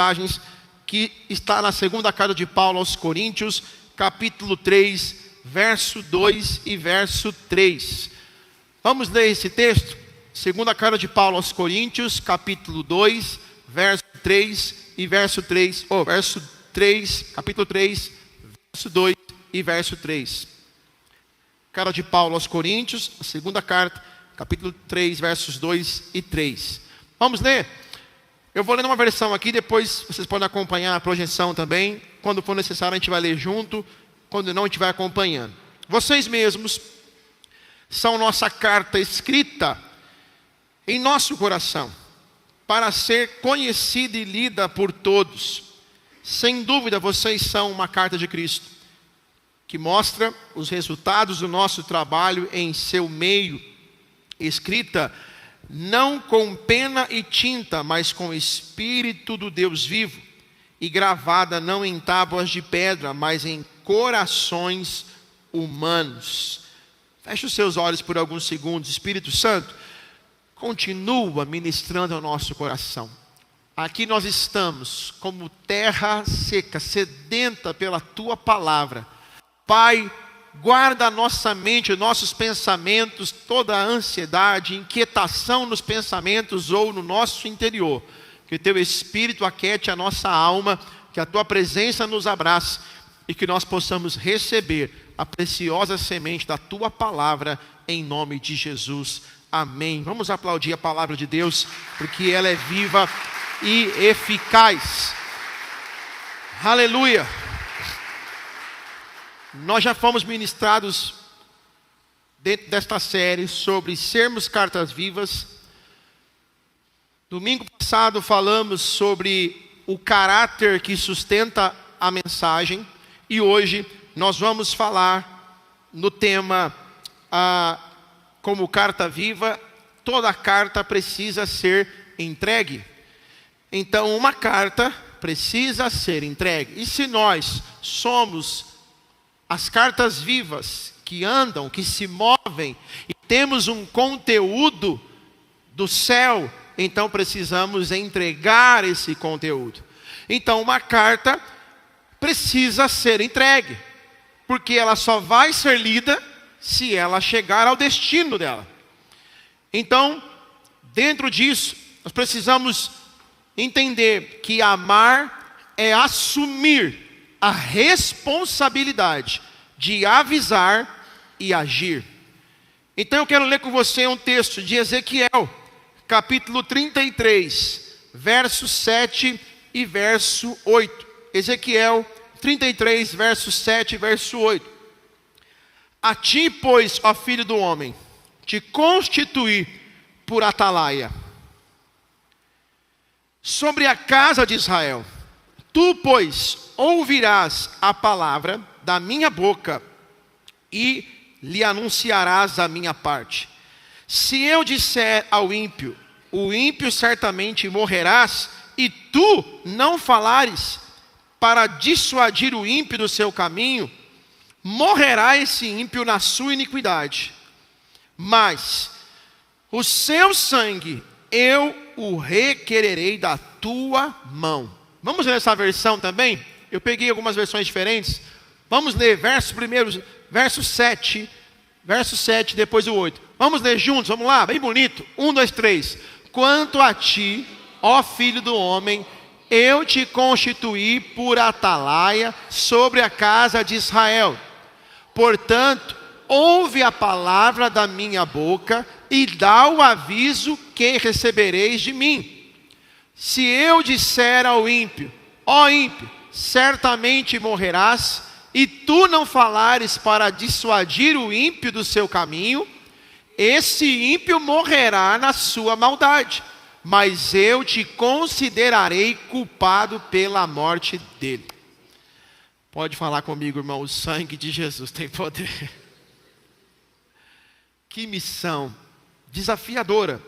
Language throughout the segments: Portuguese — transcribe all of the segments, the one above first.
mensagens que está na segunda carta de Paulo aos Coríntios, capítulo 3, verso 2 e verso 3. Vamos ler esse texto? Segunda carta de Paulo aos Coríntios, capítulo 2, verso 3 e verso 3. Verso 3, capítulo 3, verso 2 e verso 3. Carta de Paulo aos Coríntios, a segunda carta, capítulo 3, versos 2 e 3. Vamos ler? Eu vou ler uma versão aqui, depois vocês podem acompanhar a projeção também. Quando for necessário, a gente vai ler junto. Quando não, a gente vai acompanhando. Vocês mesmos são nossa carta escrita em nosso coração, para ser conhecida e lida por todos. Sem dúvida, vocês são uma carta de Cristo, que mostra os resultados do nosso trabalho em seu meio, escrita não com pena e tinta, mas com o Espírito do Deus vivo, e gravada não em tábuas de pedra, mas em corações humanos. Feche os seus olhos por alguns segundos. Espírito Santo, continua ministrando ao nosso coração. Aqui nós estamos como terra seca, sedenta pela Tua palavra. Pai, guarda a nossa mente, os nossos pensamentos, toda a ansiedade, inquietação nos pensamentos ou no nosso interior. Que o Teu Espírito aquete a nossa alma, que a Tua presença nos abrace e que nós possamos receber a preciosa semente da Tua palavra em nome de Jesus. Amém. Vamos aplaudir a palavra de Deus, porque ela é viva e eficaz. Aleluia. Nós já fomos ministrados dentro desta série sobre sermos cartas vivas. Domingo passado falamos sobre o caráter que sustenta a mensagem. E hoje nós vamos falar no tema como carta viva. Toda carta precisa ser entregue. Então uma carta precisa ser entregue. E se nós somos as cartas vivas que andam, que se movem, e temos um conteúdo do céu, então precisamos entregar esse conteúdo. Então uma carta precisa ser entregue, porque ela só vai ser lida se ela chegar ao destino dela. Então, dentro disso, nós precisamos entender que amar é assumir a responsabilidade de avisar e agir. Então eu quero ler com você um texto de Ezequiel, capítulo 33, verso 7 e verso 8. Ezequiel 33, verso 7 e verso 8. A ti, pois, ó filho do homem, te constituí por atalaia sobre a casa de Israel. Tu, pois, ouvirás a palavra da minha boca e lhe anunciarás a minha parte. Se eu disser ao ímpio, o ímpio certamente morrerás, e tu não falares para dissuadir o ímpio do seu caminho, morrerá esse ímpio na sua iniquidade. Mas o seu sangue eu o requererei da tua mão. Vamos ler essa versão também? Eu peguei algumas versões diferentes. Vamos ler verso 7, depois o 8. Vamos ler juntos, vamos lá, bem bonito. 1, 2, 3. Quanto a ti, ó filho do homem, eu te constituí por atalaia sobre a casa de Israel. Portanto, ouve a palavra da minha boca e dá o aviso que recebereis de mim. Se eu disser ao ímpio, ó ímpio, certamente morrerás, e tu não falares para dissuadir o ímpio do seu caminho, esse ímpio morrerá na sua maldade, mas eu te considerarei culpado pela morte dele. Pode falar comigo, irmão, o sangue de Jesus tem poder. Que missão desafiadora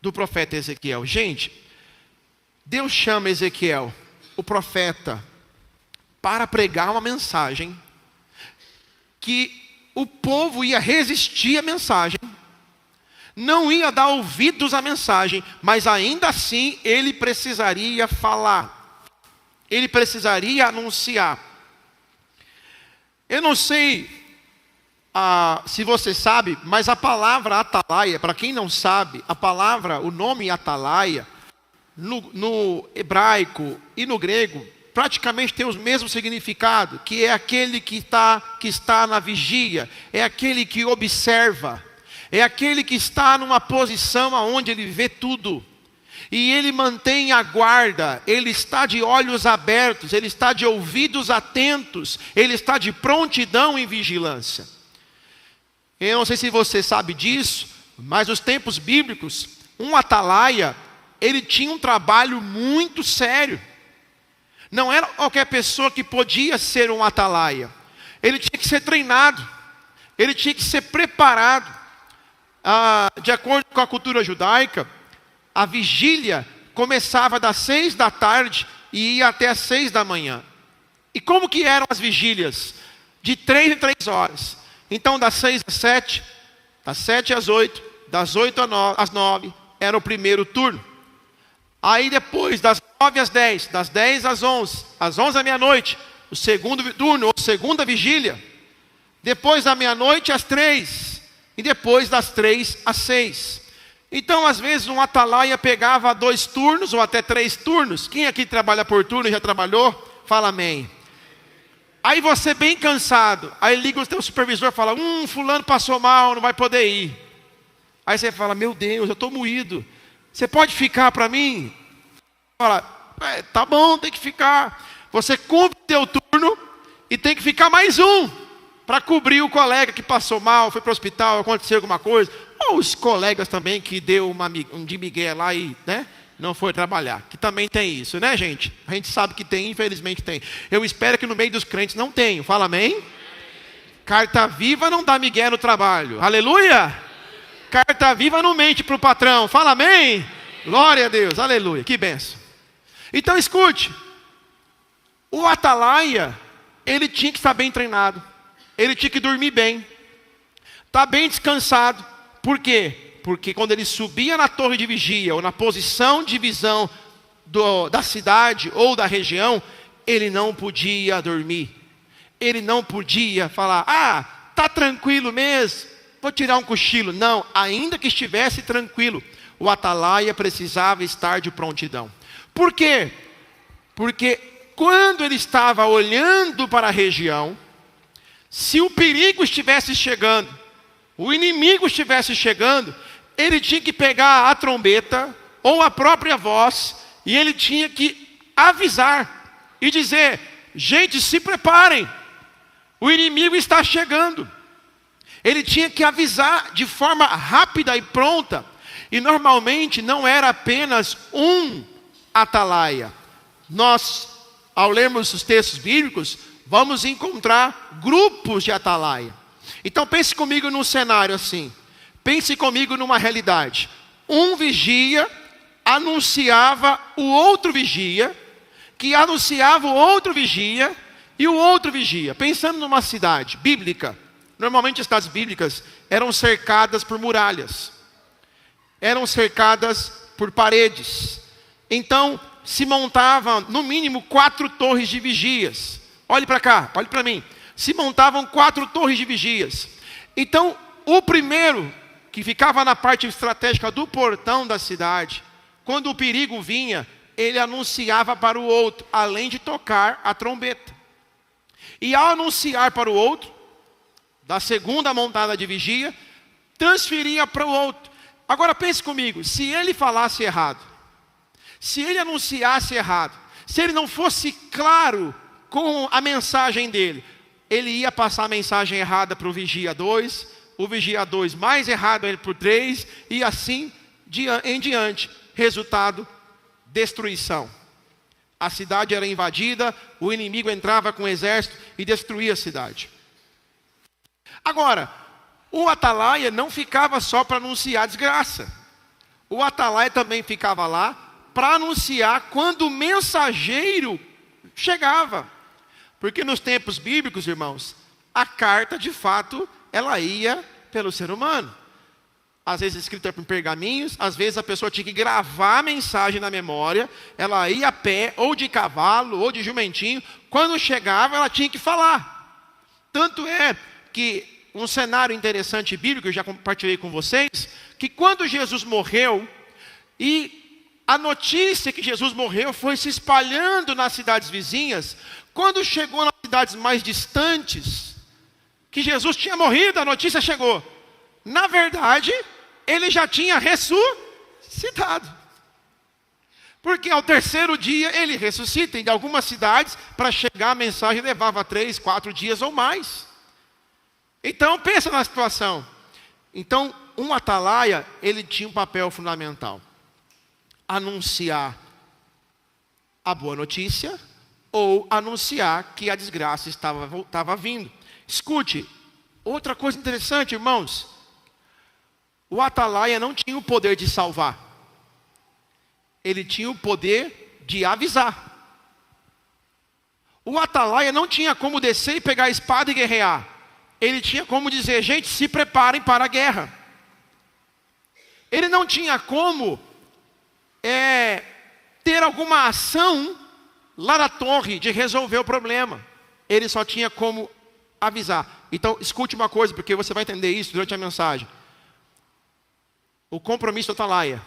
do profeta Ezequiel. Gente, Deus chama Ezequiel, o profeta, para pregar uma mensagem que o povo ia resistir à mensagem, não ia dar ouvidos à mensagem, mas ainda assim ele precisaria falar. ele precisaria anunciar. Eu não sei se você sabe, mas a palavra atalaia, para quem não sabe, o nome atalaia, no hebraico e no grego, praticamente tem o mesmo significado, que é aquele que está na vigia, é aquele que observa, é aquele que está numa posição onde ele vê tudo. E ele mantém a guarda, ele está de olhos abertos, ele está de ouvidos atentos, ele está de prontidão em vigilância. Eu não sei se você sabe disso, mas nos tempos bíblicos, um atalaia, ele tinha um trabalho muito sério. Não era qualquer pessoa que podia ser um atalaia. Ele tinha que ser treinado, ele tinha que ser preparado. De acordo com a cultura judaica, a vigília começava das 6 da tarde e ia até as 6 da manhã. E como que eram as vigílias? De 3 em 3 horas. Então das 6 às 7, das 7 às 8, das 8 às 9, era o primeiro turno. Aí depois, das 9 às 10, das 10 às 11, às 11 à meia-noite, o segundo turno, ou segunda vigília. Depois da meia-noite às 3, e depois das 3 às 6. Então, às vezes, um atalaia pegava 2 turnos, ou até 3 turnos. Quem aqui trabalha por turno e já trabalhou? Fala amém. Aí você bem cansado, aí liga o teu supervisor e fala, fulano passou mal, não vai poder ir. Aí você fala, meu Deus, eu estou moído. Você pode ficar para mim? Fala, tá bom, tem que ficar. Você cumpre o teu turno e tem que ficar mais um para cobrir o colega que passou mal, foi para o hospital, aconteceu alguma coisa. Ou os colegas também que deu um de migué lá e não foi trabalhar. Que também tem isso, né, gente? A gente sabe que tem, infelizmente tem. Eu espero que no meio dos crentes não tenha. Fala amém? Carta viva não dá migué no trabalho. Aleluia! Carta viva não mente para o patrão. Fala amém? Glória a Deus, aleluia, que benção. Então escute, o atalaia, ele tinha que estar bem treinado, ele tinha que dormir bem, estar bem descansado. Por quê? Porque quando ele subia na torre de vigia, ou na posição de visão da cidade ou da região, ele não podia dormir, ele não podia falar, tá tranquilo mesmo, vou tirar um cochilo. Não, ainda que estivesse tranquilo, o atalaia precisava estar de prontidão. Por quê? Porque quando ele estava olhando para a região, se o perigo estivesse chegando, o inimigo estivesse chegando, ele tinha que pegar a trombeta ou a própria voz e ele tinha que avisar e dizer, gente, se preparem, o inimigo está chegando. Ele tinha que avisar de forma rápida e pronta. E normalmente não era apenas um atalaia. Nós, ao lermos os textos bíblicos, vamos encontrar grupos de atalaia. Então pense comigo num cenário assim. Pense comigo numa realidade. Um vigia anunciava o outro vigia, que anunciava o outro vigia, e o outro vigia. Pensando numa cidade bíblica, normalmente as cidades bíblicas eram cercadas por muralhas, eram cercadas por paredes. Então se montavam no mínimo 4 torres de vigias. Olhe para cá, olhe para mim. Se montavam 4 torres de vigias. Então o primeiro, que ficava na parte estratégica do portão da cidade, quando o perigo vinha, ele anunciava para o outro, além de tocar a trombeta. E ao anunciar para o outro, da segunda montada de vigia, transferia para o outro. Agora pense comigo, se ele falasse errado, se ele anunciasse errado, se ele não fosse claro com a mensagem dele, ele ia passar a mensagem errada para o vigia 2, o vigia 2 mais errado ele para o 3, e assim em diante. Resultado, destruição. A cidade era invadida, o inimigo entrava com o exército e destruía a cidade. Agora, o atalaia não ficava só para anunciar desgraça. O atalaia também ficava lá para anunciar quando o mensageiro chegava. Porque nos tempos bíblicos, irmãos, a carta de fato, ela ia pelo ser humano. às vezes escrita em pergaminhos, às vezes a pessoa tinha que gravar a mensagem na memória, ela ia a pé, ou de cavalo, ou de jumentinho, quando chegava ela tinha que falar. Tanto é que um cenário interessante bíblico, que eu já compartilhei com vocês, que quando Jesus morreu, e a notícia que Jesus morreu foi se espalhando nas cidades vizinhas, quando chegou nas cidades mais distantes, que Jesus tinha morrido, a notícia chegou. Na verdade, ele já tinha ressuscitado. Porque ao terceiro dia ele ressuscita. Em algumas cidades, para chegar a mensagem levava 3, 4 dias ou mais. Então pensa na situação. Então um atalaia, ele tinha um papel fundamental: anunciar a boa notícia ou anunciar que a desgraça estava vindo. Escute, outra coisa interessante, irmãos. O atalaia não tinha o poder de salvar. Ele tinha o poder de avisar. O atalaia não tinha como descer e pegar a espada e guerrear. Ele tinha como dizer: gente, se preparem para a guerra. Ele não tinha como ter alguma ação lá na torre de resolver o problema. Ele só tinha como avisar. Então, escute uma coisa, porque você vai entender isso durante a mensagem. O compromisso do atalaia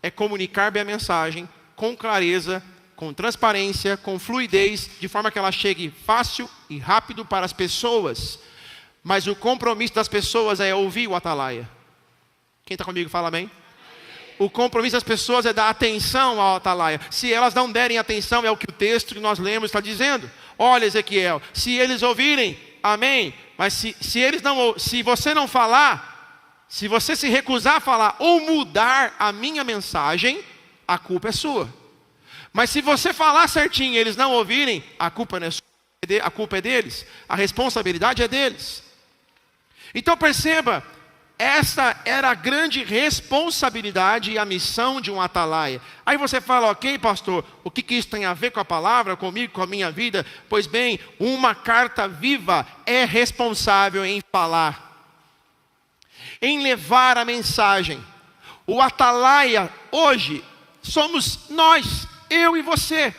é comunicar bem a mensagem, com clareza, com transparência, com fluidez, de forma que ela chegue fácil e rápido para as pessoas. Mas o compromisso das pessoas é ouvir o atalaia. Quem está comigo fala amém? O compromisso das pessoas é dar atenção ao atalaia. Se elas não derem atenção, é o que o texto que nós lemos está dizendo. Olha, Ezequiel, se eles ouvirem, amém. Mas se você não falar, se você se recusar a falar ou mudar a minha mensagem, a culpa é sua. Mas se você falar certinho e eles não ouvirem, a culpa não é sua, a culpa é deles. A responsabilidade é deles. Então perceba, essa era a grande responsabilidade e a missão de um atalaia. Aí você fala: ok, pastor, o que isso tem a ver com a palavra, comigo, com a minha vida? Pois bem, uma carta viva é responsável em falar, em levar a mensagem. O atalaia hoje somos nós, eu e você.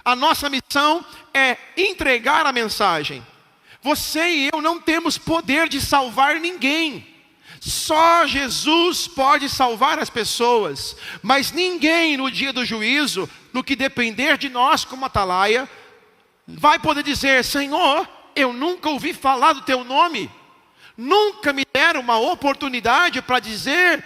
A nossa missão é entregar a mensagem. Você e eu não temos poder de salvar ninguém. Só Jesus pode salvar as pessoas. Mas ninguém no dia do juízo, no que depender de nós como atalaia, vai poder dizer: Senhor, eu nunca ouvi falar do teu nome. Nunca me deram uma oportunidade para dizer,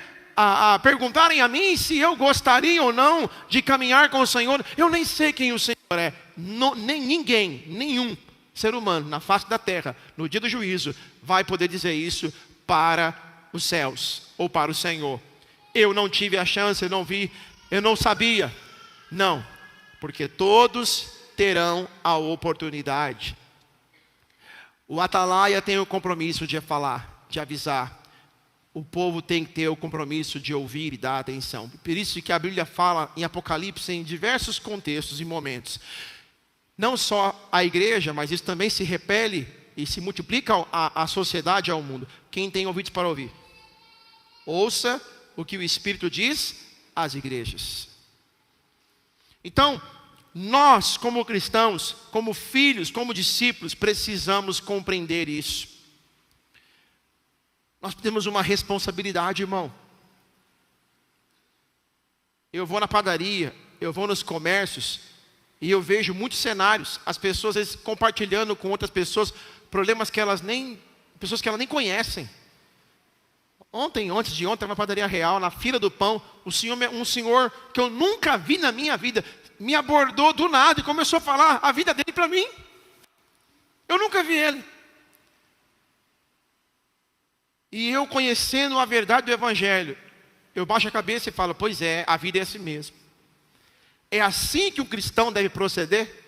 perguntarem a mim se eu gostaria ou não de caminhar com o Senhor. Eu nem sei quem o Senhor é. Ninguém, nenhum ser humano na face da terra, no dia do juízo, vai poder dizer isso para os céus ou para o Senhor. Eu não tive a chance, eu não vi, eu não sabia. Não, porque todos terão a oportunidade. O atalaia tem o compromisso de falar, de avisar. O povo tem que ter o compromisso de ouvir e dar atenção. Por isso que a Bíblia fala em Apocalipse em diversos contextos e momentos. Não só a igreja, mas isso também se repele e se multiplica a sociedade, ao mundo. Quem tem ouvidos para ouvir, ouça o que o Espírito diz às igrejas. Então, nós como cristãos, como filhos, como discípulos, precisamos compreender isso. Nós temos uma responsabilidade, irmão. Eu vou na padaria, eu vou nos comércios, e eu vejo muitos cenários, as pessoas às vezes, compartilhando com outras pessoas problemas que elas nem conhecem. Antes de ontem, na padaria real, na fila do pão, um senhor que eu nunca vi na minha vida, me abordou do nada e começou a falar a vida dele para mim. Eu nunca vi ele. E eu, conhecendo a verdade do Evangelho, eu baixo a cabeça e falo: pois é, a vida é assim mesmo. É assim que um cristão deve proceder?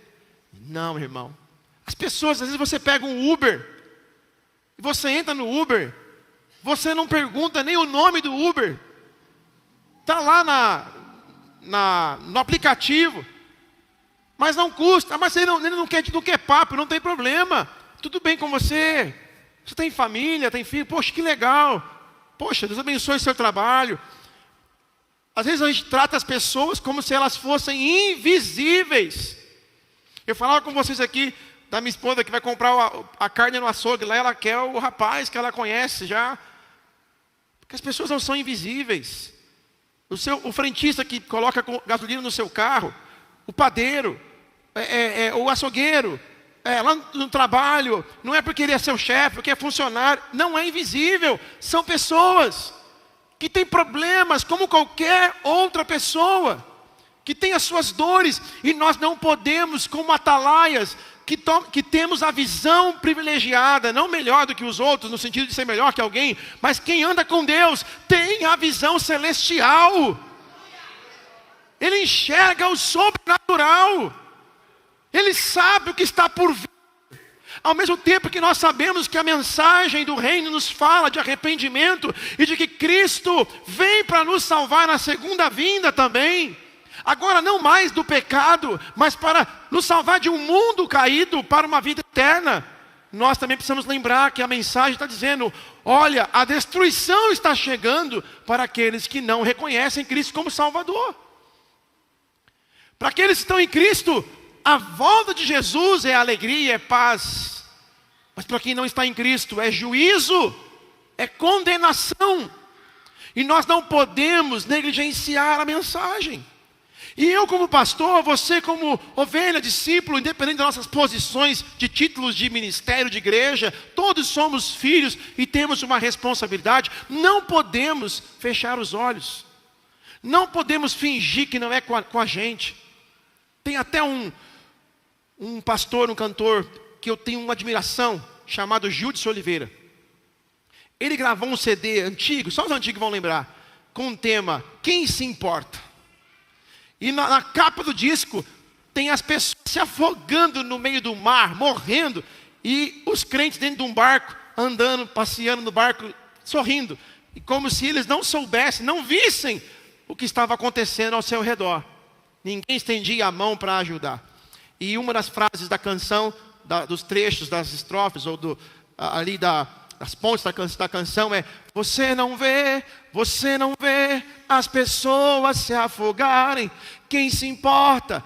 Não, irmão. As pessoas, às vezes você pega um Uber, e você entra no Uber, você não pergunta nem o nome do Uber. Está lá no aplicativo, mas não custa. Mas ele não quer papo, não tem problema. Tudo bem com você. Você tem família, tem filho, poxa, que legal. poxa, Deus abençoe o seu trabalho. Às vezes a gente trata as pessoas como se elas fossem invisíveis. Eu falava com vocês aqui da minha esposa que vai comprar a carne no açougue. Lá ela quer o rapaz que ela conhece já. Porque as pessoas não são invisíveis. O frentista que coloca gasolina no seu carro, o padeiro, o açougueiro, lá no trabalho, não é porque ele é seu chefe, porque é funcionário, não é invisível, são pessoas que têm problemas como qualquer outra pessoa, que tem as suas dores, e nós não podemos, como atalaias, que temos a visão privilegiada, não melhor do que os outros, no sentido de ser melhor que alguém, mas quem anda com Deus tem a visão celestial, ele enxerga o sobrenatural, ele sabe o que está por vir. Ao mesmo tempo que nós sabemos que a mensagem do reino nos fala de arrependimento e de que Cristo vem para nos salvar na segunda vinda também. Agora não mais do pecado, mas para nos salvar de um mundo caído para uma vida eterna. Nós também precisamos lembrar que a mensagem está dizendo, olha, a destruição está chegando para aqueles que não reconhecem Cristo como Salvador. Para aqueles que estão em Cristo, a volta de Jesus é alegria, é paz. Mas para quem não está em Cristo, é juízo, é condenação. E nós não podemos negligenciar a mensagem. E eu como pastor, você como ovelha, discípulo, independente das nossas posições de títulos de ministério, de igreja, todos somos filhos e temos uma responsabilidade. Não podemos fechar os olhos. Não podemos fingir que não é com a gente. Tem até um pastor, um cantor, que eu tenho uma admiração, chamado Gildes Oliveira. Ele gravou um CD antigo, só os antigos vão lembrar, com o tema, Quem se importa? E na capa do disco, tem as pessoas se afogando no meio do mar, morrendo, e os crentes dentro de um barco, andando, passeando no barco, sorrindo. E como se eles não soubessem, não vissem o que estava acontecendo ao seu redor. Ninguém estendia a mão para ajudar. E uma das frases da canção, dos trechos, das estrofes, ou das pontes da canção é: você não vê as pessoas se afogarem. Quem se importa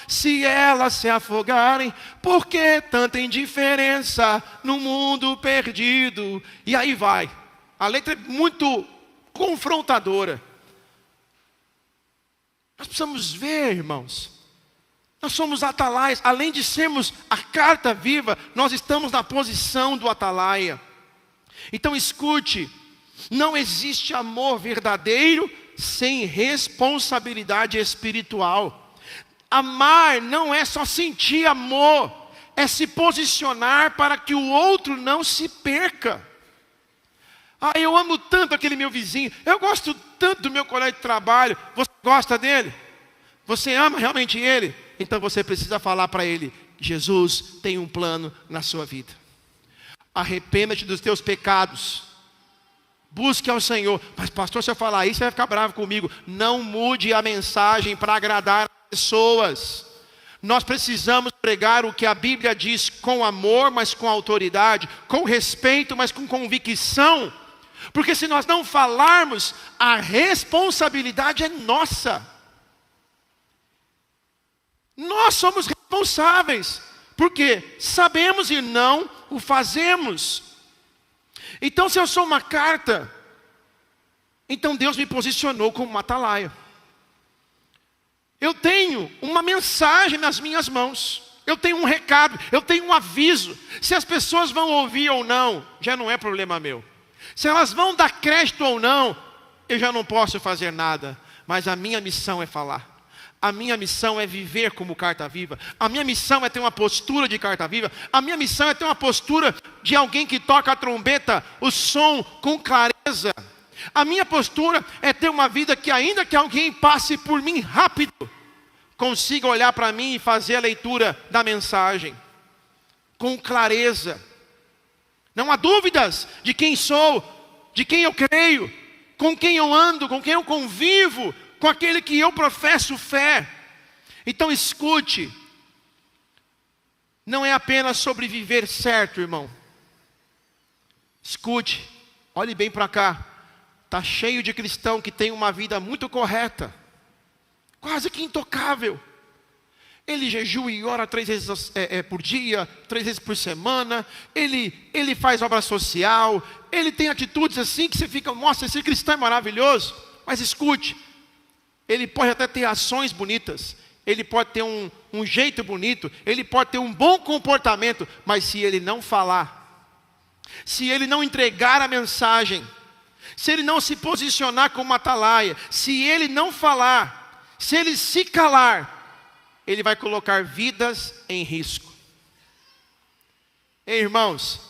se elas se afogarem? Por que tanta indiferença no mundo perdido? E aí vai. A letra é muito confrontadora. Nós precisamos ver, irmãos. Nós somos atalaias, além de sermos a carta viva, nós estamos na posição do atalaia. Então escute, não existe amor verdadeiro sem responsabilidade espiritual. Amar não é só sentir amor, é se posicionar para que o outro não se perca. Eu amo tanto aquele meu vizinho, eu gosto tanto do meu colega de trabalho. Você gosta dele? Você ama realmente ele? Então você precisa falar para ele: Jesus tem um plano na sua vida. Arrependa-te dos teus pecados. Busque ao Senhor. Mas pastor, se eu falar isso, você vai ficar bravo comigo. Não mude a mensagem para agradar as pessoas. Nós precisamos pregar o que a Bíblia diz com amor, mas com autoridade, com respeito, mas com convicção. Porque se nós não falarmos, a responsabilidade é nossa. Nós somos responsáveis, porque sabemos e não o fazemos. Então se eu sou uma carta, então Deus me posicionou como uma atalaia. Eu tenho uma mensagem nas minhas mãos, eu tenho um recado, eu tenho um aviso. Se as pessoas vão ouvir ou não, já não é problema meu. Se elas vão dar crédito ou não, eu já não posso fazer nada. Mas a minha missão é falar. A minha missão é viver como carta viva. A minha missão é ter uma postura de carta viva. A minha missão é ter uma postura de alguém que toca a trombeta, o som com clareza. A minha postura é ter uma vida que, ainda que alguém passe por mim rápido, consiga olhar para mim e fazer a leitura da mensagem com clareza. Não há dúvidas de quem sou, de quem eu creio, com quem eu ando, com quem eu convivo, com aquele que eu professo fé. Então escute, não é apenas sobre viver certo, irmão. Escute, olhe bem para cá. Está cheio de cristão que tem uma vida muito correta, quase que intocável. Ele jejua e ora 3 vezes por dia, 3 vezes por semana. Ele faz obra social. Ele tem atitudes assim que você fica, nossa, esse cristão é maravilhoso. Mas escute, ele pode até ter ações bonitas. Ele pode ter um jeito bonito. Ele pode ter um bom comportamento. Mas se ele não falar, se ele não entregar a mensagem, se ele não se posicionar como atalaia, se ele não falar, se ele se calar, ele vai colocar vidas em risco. Ei, irmãos,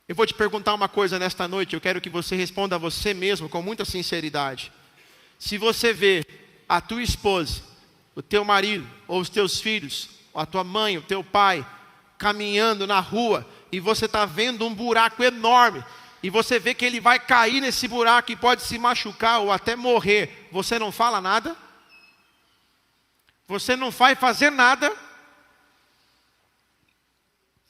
eu vou te perguntar uma coisa nesta noite. Eu quero que você responda a você mesmo com muita sinceridade. Se você vê a tua esposa, o teu marido, ou os teus filhos, ou a tua mãe, o teu pai, caminhando na rua, e você está vendo um buraco enorme, e você vê que ele vai cair nesse buraco e pode se machucar ou até morrer, você não fala nada? Você não vai fazer nada?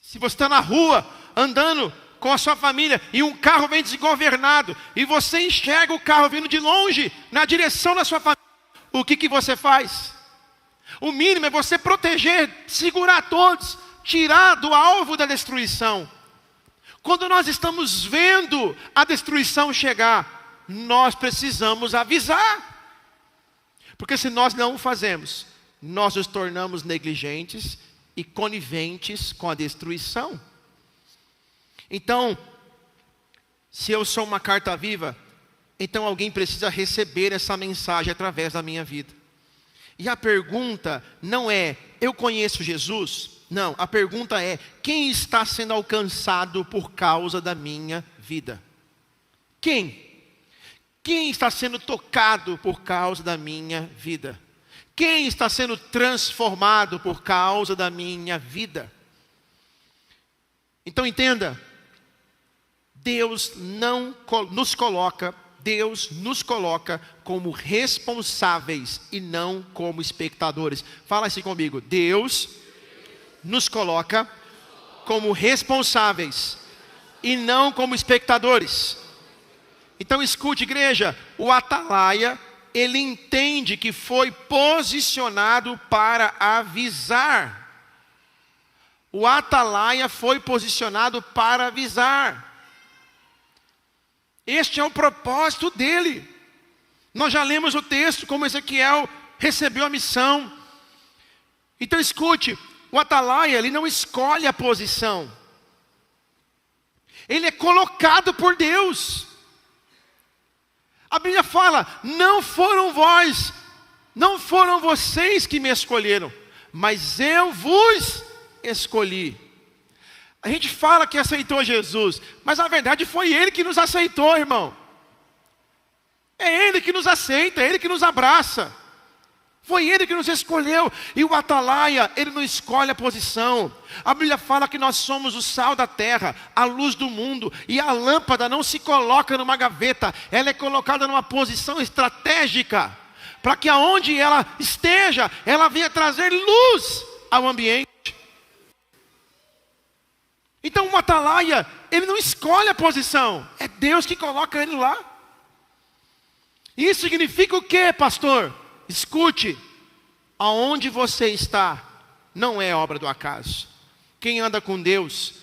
Se você está na rua, andando com a sua família, e um carro vem desgovernado, e você enxerga o carro vindo de longe, na direção da sua família, o que você faz? O mínimo é você proteger, segurar todos, tirar do alvo da destruição. Quando nós estamos vendo a destruição chegar, nós precisamos avisar. Porque se nós não o fazemos, nós nos tornamos negligentes e coniventes com a destruição. Então, se eu sou uma carta viva, então alguém precisa receber essa mensagem através da minha vida. E a pergunta não é, eu conheço Jesus? Não, a pergunta é, quem está sendo alcançado por causa da minha vida? Quem? Quem está sendo tocado por causa da minha vida? Quem está sendo transformado por causa da minha vida? Então entenda, Deus nos coloca como responsáveis e não como espectadores. Fala assim comigo, Deus nos coloca como responsáveis e não como espectadores. Então escute, igreja, o atalaia, ele entende que foi posicionado para avisar. O atalaia foi posicionado para avisar. Este é o propósito dele. Nós já lemos o texto, como Ezequiel recebeu a missão. Então escute, o atalaia, ele não escolhe a posição. Ele é colocado por Deus. A Bíblia fala, não foram vocês que me escolheram, mas eu vos escolhi. A gente fala que aceitou Jesus, mas na verdade foi Ele que nos aceitou, irmão. É Ele que nos aceita, é Ele que nos abraça. Foi Ele que nos escolheu. E o atalaia, ele não escolhe a posição. A Bíblia fala que nós somos o sal da terra, a luz do mundo. E a lâmpada não se coloca numa gaveta, ela é colocada numa posição estratégica, para que aonde ela esteja, ela venha trazer luz ao ambiente. Então o atalaia, ele não escolhe a posição, é Deus que coloca ele lá. Isso significa o quê, pastor? Escute, aonde você está não é obra do acaso. Quem anda com Deus,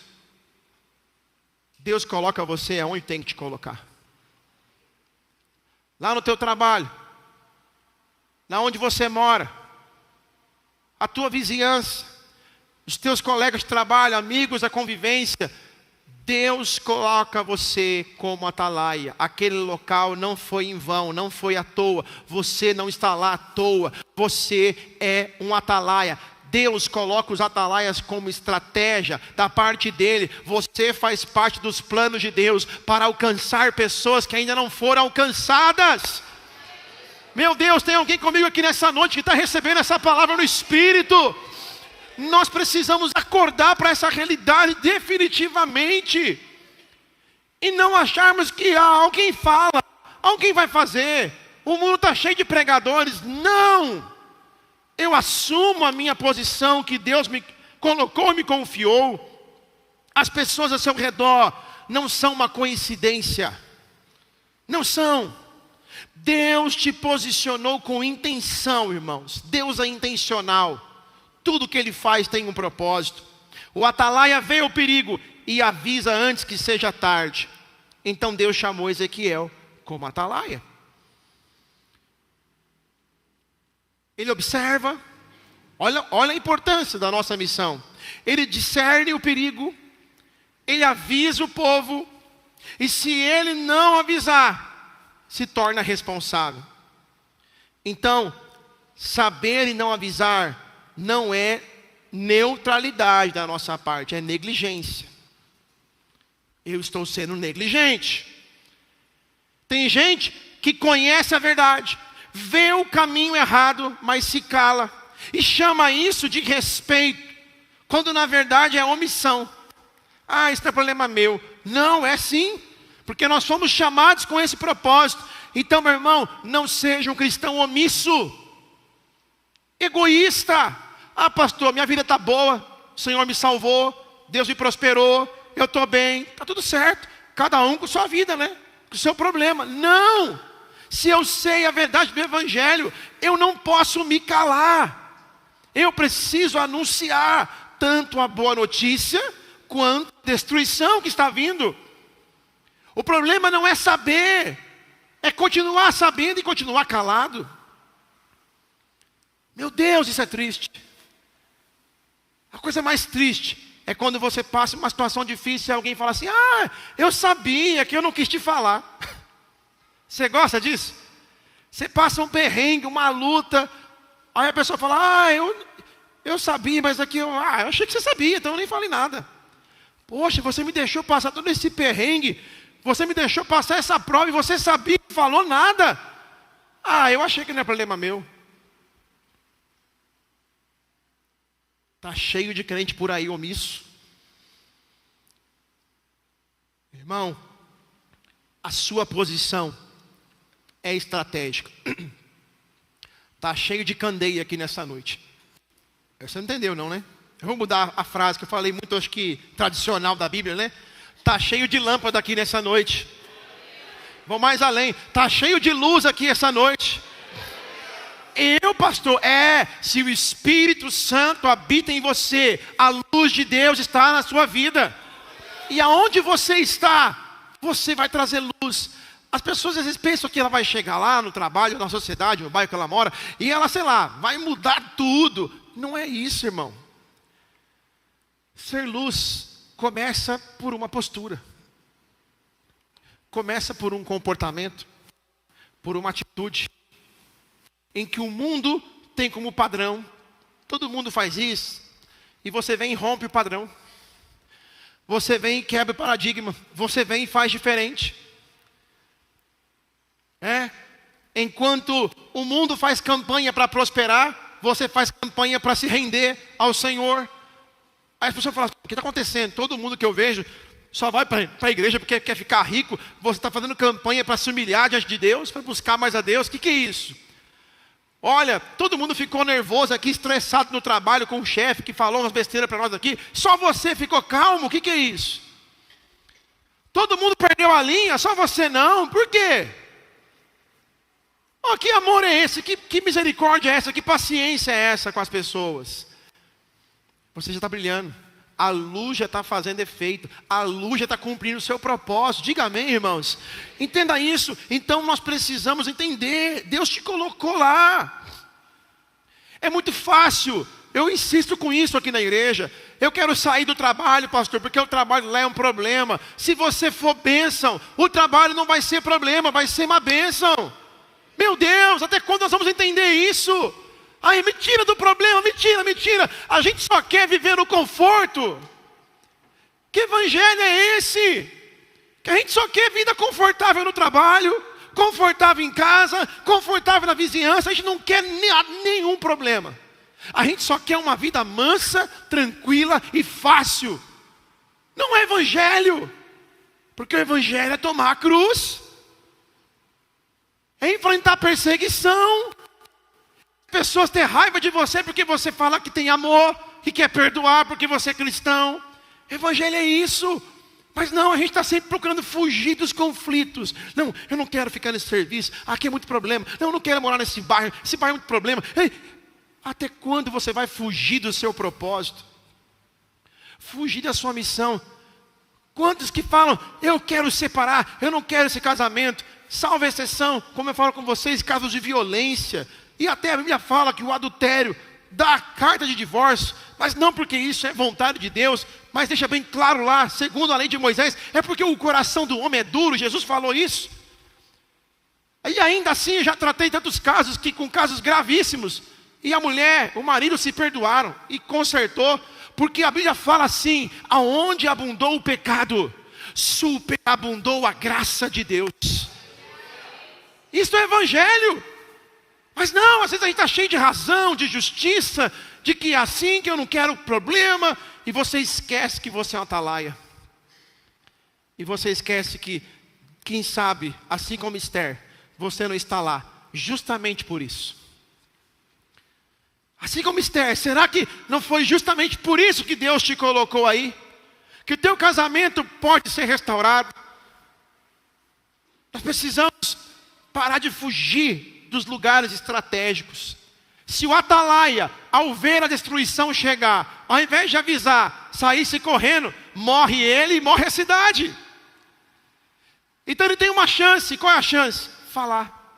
Deus coloca você aonde tem que te colocar. Lá no teu trabalho, lá onde você mora, a tua vizinhança, os teus colegas de trabalho, amigos, a convivência, Deus coloca você como atalaia. Aquele local não foi em vão, não foi à toa. Você não está lá à toa. Você é um atalaia. Deus coloca os atalaias como estratégia da parte dele. Você faz parte dos planos de Deus para alcançar pessoas que ainda não foram alcançadas. Meu Deus, tem alguém comigo aqui nessa noite que está recebendo essa palavra no Espírito? Nós precisamos acordar para essa realidade definitivamente. E não acharmos que alguém fala, alguém vai fazer. O mundo está cheio de pregadores. Não! Eu assumo a minha posição que Deus me colocou e me confiou. As pessoas ao seu redor não são uma coincidência. Não são. Deus te posicionou com intenção, irmãos. Deus é intencional. Tudo que Ele faz tem um propósito. O atalaia vê o perigo e avisa antes que seja tarde. Então Deus chamou Ezequiel como atalaia. Ele observa. Olha a importância da nossa missão. Ele discerne o perigo. Ele avisa o povo. E se ele não avisar, se torna responsável. Então, saber e não avisar não é neutralidade da nossa parte, é negligência. Eu estou sendo negligente. Tem gente que conhece a verdade, vê o caminho errado, mas se cala. E chama isso de respeito, quando na verdade é omissão. Ah, isso não é problema meu. Não, é sim, porque nós fomos chamados com esse propósito. Então, meu irmão, não seja um cristão omisso, egoísta. Ah, pastor, minha vida está boa, o Senhor me salvou, Deus me prosperou, eu estou bem, está tudo certo. Cada um com sua vida, né? Com o seu problema. Não! Se eu sei a verdade do Evangelho, eu não posso me calar. Eu preciso anunciar tanto a boa notícia, quanto a destruição que está vindo. O problema não é saber, é continuar sabendo e continuar calado. Meu Deus, isso é triste. A coisa mais triste é quando você passa uma situação difícil e alguém fala assim: ah, eu sabia que eu não quis te falar. Você gosta disso? Você passa um perrengue, uma luta, aí a pessoa fala: ah, eu sabia, mas aqui eu achei que você sabia, então eu nem falei nada. Poxa, você me deixou passar todo esse perrengue, você me deixou passar essa prova e você sabia que não falou nada. Ah, eu achei que não é problema meu. Está cheio de crente por aí omisso. Irmão, a sua posição é estratégica. Está cheio de candeia aqui nessa noite. Você não entendeu não, né? Eu vou mudar a frase que eu falei muito, acho que tradicional da Bíblia, né? Está cheio de lâmpada aqui nessa noite. Vou mais além. Está cheio de luz aqui essa noite. Pastor, se o Espírito Santo habita em você, a luz de Deus está na sua vida. E aonde você está, você vai trazer luz. As pessoas às vezes pensam que ela vai chegar lá no trabalho, na sociedade, no bairro que ela mora, e ela, sei lá, vai mudar tudo. Não é isso, irmão. Ser luz começa por uma postura. Começa por um comportamento, por uma atitude, em que o mundo tem como padrão. Todo mundo faz isso, e você vem e rompe o padrão. Você vem e quebra o paradigma. Você vem e faz diferente. Enquanto o mundo faz campanha para prosperar, você faz campanha para se render ao Senhor. Aí as pessoas falam: o que está acontecendo? Todo mundo que eu vejo só vai para a igreja porque quer ficar rico. Você está fazendo campanha para se humilhar diante de Deus, para buscar mais a Deus. O que é isso? Olha, todo mundo ficou nervoso aqui, estressado no trabalho com o chefe que falou umas besteiras para nós aqui. Só você ficou calmo, o que é isso? Todo mundo perdeu a linha, só você não, por quê? Oh, que amor é esse? Que misericórdia é essa? Que paciência é essa com as pessoas? Você já está brilhando, a luz já está fazendo efeito, a luz já está cumprindo o seu propósito. Diga amém, irmãos. Entenda isso. Então nós precisamos entender, Deus te colocou lá. É muito fácil, eu insisto com isso aqui na igreja. Eu quero sair do trabalho, pastor, porque o trabalho lá é um problema. Se você for bênção, o trabalho não vai ser problema, vai ser uma bênção. Meu Deus, até quando nós vamos entender isso? Ai, me tira do problema, me tira. A gente só quer viver no conforto. Que evangelho é esse? Que a gente só quer vida confortável no trabalho, confortável em casa, confortável na vizinhança. A gente não quer nenhum problema. A gente só quer uma vida mansa, tranquila e fácil. Não é evangelho. Porque o evangelho é tomar a cruz, é enfrentar perseguição. Pessoas têm raiva de você porque você fala que tem amor, que quer perdoar porque você é cristão. Evangelho é isso. Mas não, a gente está sempre procurando fugir dos conflitos. Não, eu não quero ficar nesse serviço, aqui é muito problema. Não, eu não quero morar nesse bairro é muito problema. Ei, até quando você vai fugir do seu propósito? Fugir da sua missão? Quantos que falam, eu quero separar, eu não quero esse casamento? Salvo exceção, como eu falo com vocês, casos de violência. E até a Bíblia fala que o adultério dá a carta de divórcio, mas não porque isso é vontade de Deus, mas deixa bem claro lá, segundo a lei de Moisés, é porque o coração do homem é duro, Jesus falou isso. E ainda assim eu já tratei tantos casos, que com casos gravíssimos, e a mulher, o marido se perdoaram e consertou, porque a Bíblia fala assim, aonde abundou o pecado, superabundou a graça de Deus. Isso é evangelho. Mas não, às vezes a gente está cheio de razão, de justiça, de que é assim, que eu não quero problema, e você esquece que você é uma atalaia. E você esquece que, quem sabe, assim como Esther, você não está lá, justamente por isso. Assim como Esther, será que não foi justamente por isso que Deus te colocou aí? Que o teu casamento pode ser restaurado. Nós precisamos parar de fugir dos lugares estratégicos. Se o atalaia, ao ver a destruição chegar, ao invés de avisar, saísse correndo, morre ele e morre a cidade. Então ele tem uma chance. Qual é a chance? Falar.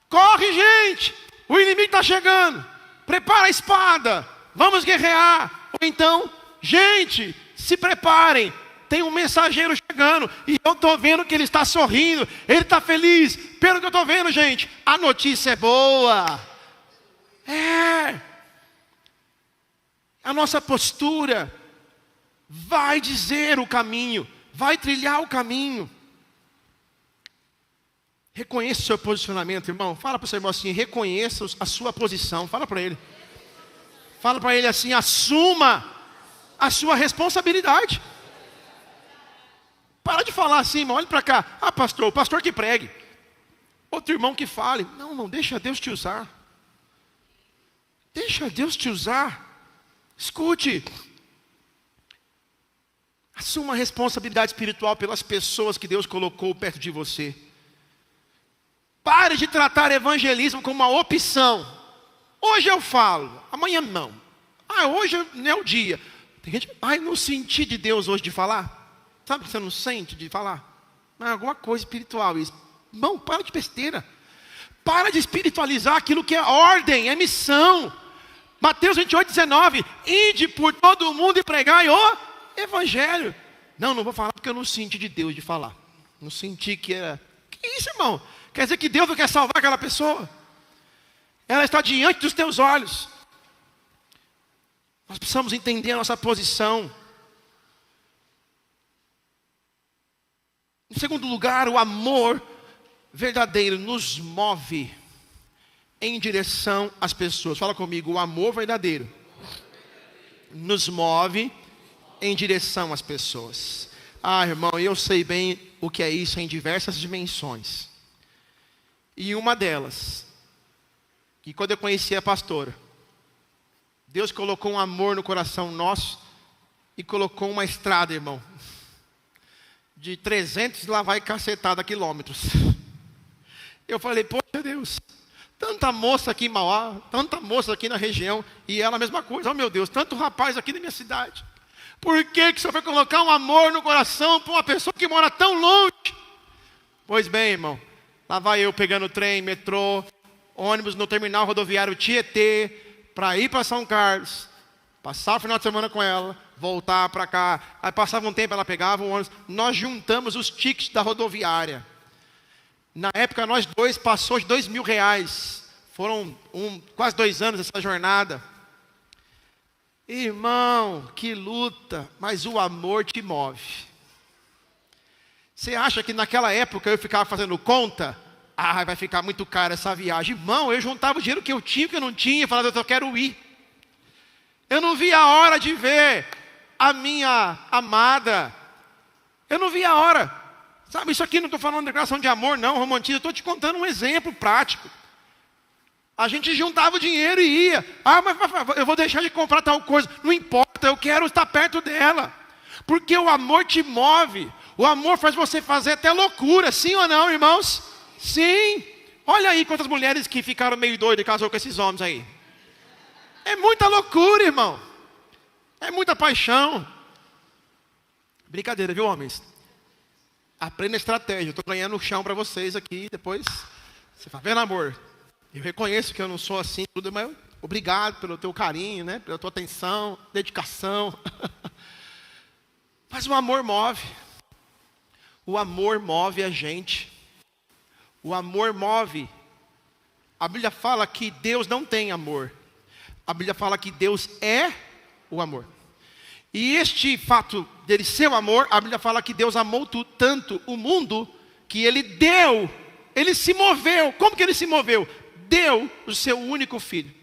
Corre, gente, o inimigo está chegando, prepara a espada, vamos guerrear. Ou então, gente, se preparem, tem um mensageiro chegando, e eu estou vendo que ele está sorrindo, ele está feliz. Pelo que eu estou vendo, gente, a notícia é boa. A nossa postura vai dizer o caminho, vai trilhar o caminho. Reconheça o seu posicionamento, irmão. Fala para o seu irmão assim, reconheça a sua posição. Fala para ele. Fala para ele assim, assuma a sua responsabilidade. Para de falar assim, irmão, olha para cá. Ah, pastor, o pastor que pregue. Outro irmão que fale. Não, deixa Deus te usar. Deixa Deus te usar. Escute. Assuma a responsabilidade espiritual pelas pessoas que Deus colocou perto de você. Pare de tratar evangelismo como uma opção. Hoje eu falo, amanhã não. Hoje não é o dia. Tem gente, não senti de Deus hoje de falar. Sabe que você não sente de falar? Alguma coisa espiritual isso. Irmão, para de besteira. Para de espiritualizar aquilo que é ordem, é missão. Mateus 28:19. Ide por todo o mundo e pregai o evangelho. Não vou falar porque eu não senti de Deus de falar. Não senti que era. Que isso, irmão? Quer dizer que Deus não quer salvar aquela pessoa? Ela está diante dos teus olhos. Nós precisamos entender a nossa posição. Em segundo lugar, o amor verdadeiro nos move em direção às pessoas. Fala comigo, o amor verdadeiro nos move em direção às pessoas. Irmão, eu sei bem o que é isso em diversas dimensões. E uma delas, que quando eu conheci a pastora, Deus colocou um amor no coração nosso e colocou uma estrada, irmão, de 300 lá vai cacetada quilômetros. Eu falei, poxa Deus, tanta moça aqui em Mauá, tanta moça aqui na região, e ela a mesma coisa, meu Deus, tanto rapaz aqui na minha cidade. Por que o Senhor foi colocar um amor no coração para uma pessoa que mora tão longe? Pois bem, irmão, lá vai eu pegando trem, metrô, ônibus no terminal rodoviário Tietê, para ir para São Carlos, passar o final de semana com ela, voltar para cá. Aí passava um tempo, ela pegava um ônibus. Nós juntamos os tickets da rodoviária. Na época, nós dois passou de R$2.000. Foram quase 2 anos essa jornada. Irmão, que luta, mas o amor te move. Você acha que naquela época eu ficava fazendo conta? Vai ficar muito caro essa viagem. Irmão, eu juntava o dinheiro que eu tinha, que eu não tinha, falava, eu quero ir. Eu não vi a hora de ver a minha amada. Eu não vi a hora. Sabe, isso aqui não estou falando de declaração de amor, não, romantismo. Estou te contando um exemplo prático. A gente juntava o dinheiro e ia. Mas eu vou deixar de comprar tal coisa. Não importa, eu quero estar perto dela. Porque o amor te move. O amor faz você fazer até loucura. Sim ou não, irmãos? Sim. Olha aí quantas mulheres que ficaram meio doidas e casou com esses homens aí. É muita loucura, irmão. É muita paixão. Brincadeira, viu, homens? Aprenda a estratégia. Eu estou ganhando o chão para vocês aqui. Depois, você está vendo, amor? Eu reconheço que eu não sou assim, tudo, mas obrigado pelo teu carinho, né? Pela tua atenção, dedicação. Mas o amor move. O amor move a gente. O amor move. A Bíblia fala que Deus não tem amor. A Bíblia fala que Deus é o amor. E este fato dele ser o amor, a Bíblia fala que Deus amou tanto o mundo, que ele deu, ele se moveu. Como que ele se moveu? Deu o seu único filho.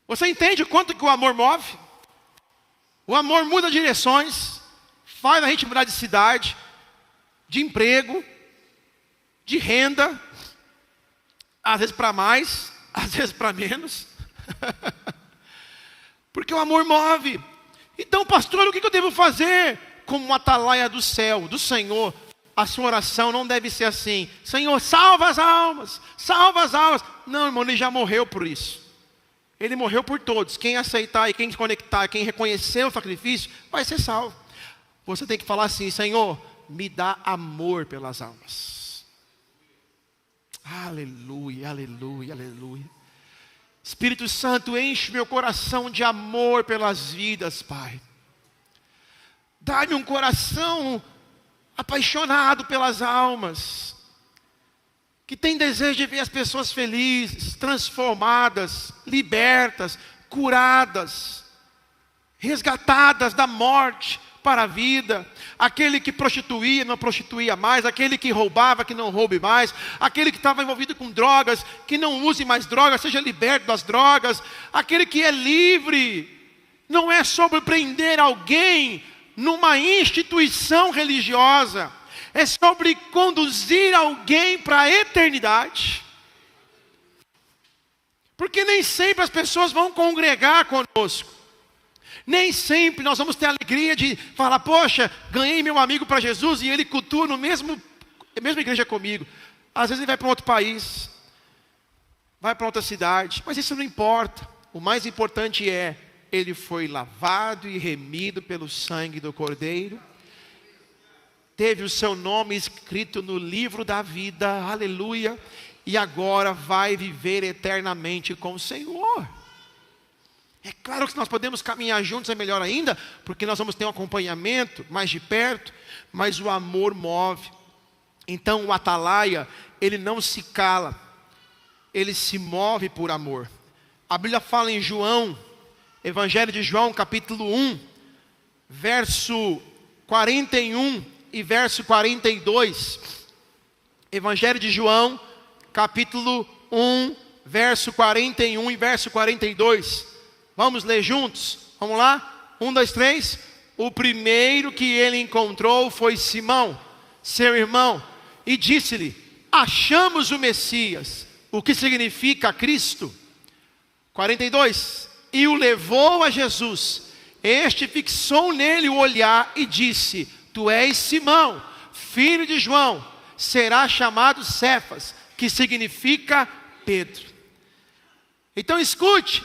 Você entende quanto que o amor move? O amor muda direções, faz a gente mudar de cidade, de emprego, de renda, às vezes para mais, às vezes para menos. Porque o amor move. Então, pastor, o que eu devo fazer? Como uma atalaia do céu, do Senhor, a sua oração não deve ser assim: Senhor, salva as almas, salva as almas. Não, irmão, ele já morreu por isso. Ele morreu por todos. Quem aceitar e quem se conectar, quem reconhecer o sacrifício, vai ser salvo. Você tem que falar assim: Senhor, me dá amor pelas almas. Aleluia, aleluia, aleluia. Espírito Santo, enche meu coração de amor pelas vidas, Pai. Dá-me um coração apaixonado pelas almas, que tem desejo de ver as pessoas felizes, transformadas, libertas, curadas, resgatadas da morte para a vida. Aquele que prostituía, não prostituía mais. Aquele que roubava, que não roube mais. Aquele que estava envolvido com drogas, que não use mais drogas, seja liberto das drogas. Aquele que é livre. Não é sobre prender alguém numa instituição religiosa. É sobre conduzir alguém para a eternidade. Porque nem sempre as pessoas vão congregar conosco. Nem sempre nós vamos ter a alegria de falar: poxa, ganhei meu amigo para Jesus e ele cultua na mesma igreja comigo. Às vezes ele vai para um outro país, vai para outra cidade, mas isso não importa. O mais importante é, ele foi lavado e remido pelo sangue do Cordeiro, teve o seu nome escrito no livro da vida, aleluia, e agora vai viver eternamente com o Senhor. É claro que nós podemos caminhar juntos, é melhor ainda, porque nós vamos ter um acompanhamento mais de perto, mas o amor move. Então o atalaia, ele não se cala, ele se move por amor. A Bíblia fala em João, Evangelho de João, capítulo 1, verso 41 e verso 42. Evangelho de João, capítulo 1, verso 41 e verso 42. Vamos ler juntos? Vamos lá? 1, 2, 3. O primeiro que ele encontrou foi Simão, seu irmão, e disse-lhe: achamos o Messias, o que significa Cristo. 42. E o levou a Jesus. Este fixou nele o olhar e disse: tu és Simão, filho de João, será chamado Cefas, que significa Pedro. Então escute.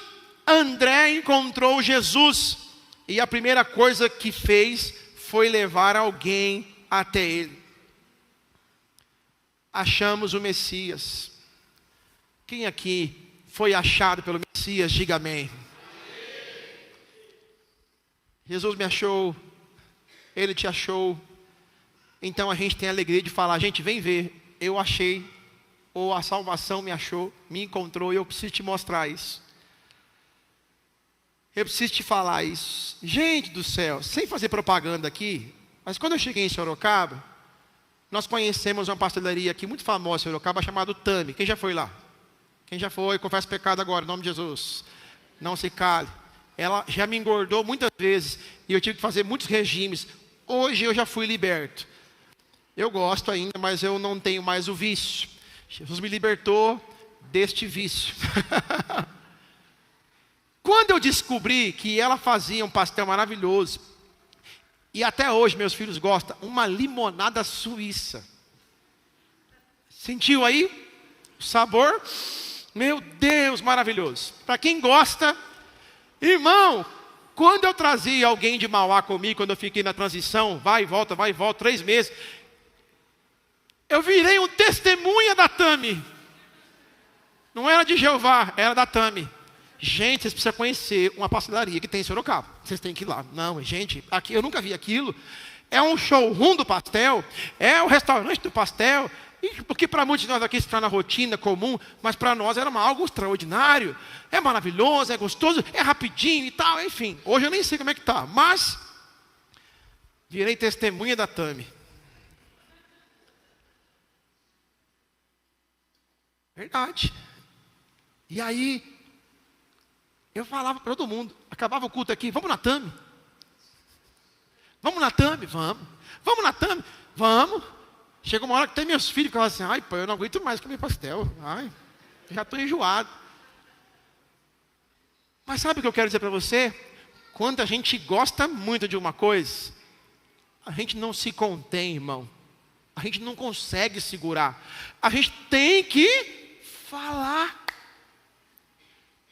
André encontrou Jesus e a primeira coisa que fez foi levar alguém até ele. Achamos o Messias. Quem aqui foi achado pelo Messias, diga amém. Jesus me achou, ele te achou. Então a gente tem a alegria de falar: gente, vem ver, eu achei, ou a salvação me achou, me encontrou, e eu preciso te mostrar isso. Eu preciso te falar isso. Gente do céu, sem fazer propaganda aqui, mas quando eu cheguei em Sorocaba, nós conhecemos uma pastelaria aqui muito famosa em Sorocaba, chamada Tami. Quem já foi lá? Quem já foi, confessa pecado agora, em nome de Jesus. Não se cale. Ela já me engordou muitas vezes e eu tive que fazer muitos regimes. Hoje eu já fui liberto. Eu gosto ainda, mas eu não tenho mais o vício. Jesus me libertou deste vício. Quando eu descobri que ela fazia um pastel maravilhoso, e até hoje meus filhos gostam, uma limonada suíça. Sentiu aí o sabor? Meu Deus, maravilhoso. Para quem gosta, irmão, quando eu trazia alguém de Mauá comigo, quando eu fiquei na transição, vai e volta, 3 meses, eu virei um testemunha da Tami. Não era de Jeová, era da Tami. Gente, vocês precisam conhecer uma pastelaria que tem em Sorocaba. Vocês têm que ir lá. Não, gente, aqui eu nunca vi aquilo. É um showroom do pastel, é o restaurante do pastel. Porque para muitos de nós aqui está na rotina comum, mas para nós era algo extraordinário. É maravilhoso, é gostoso, é rapidinho e tal, enfim. Hoje eu nem sei como é que está, mas virei testemunha da Tami. Verdade. E aí, eu falava para todo mundo, acabava o culto aqui, vamos na Tami? Vamos na Tami? Vamos. Vamos na Tami? Vamos. Chegou uma hora que até meus filhos falavam assim, ai pai, eu não aguento mais comer pastel. Ai, já estou enjoado. Mas sabe o que eu quero dizer para você? Quando a gente gosta muito de uma coisa, a gente não se contém, irmão. A gente não consegue segurar. A gente tem que falar.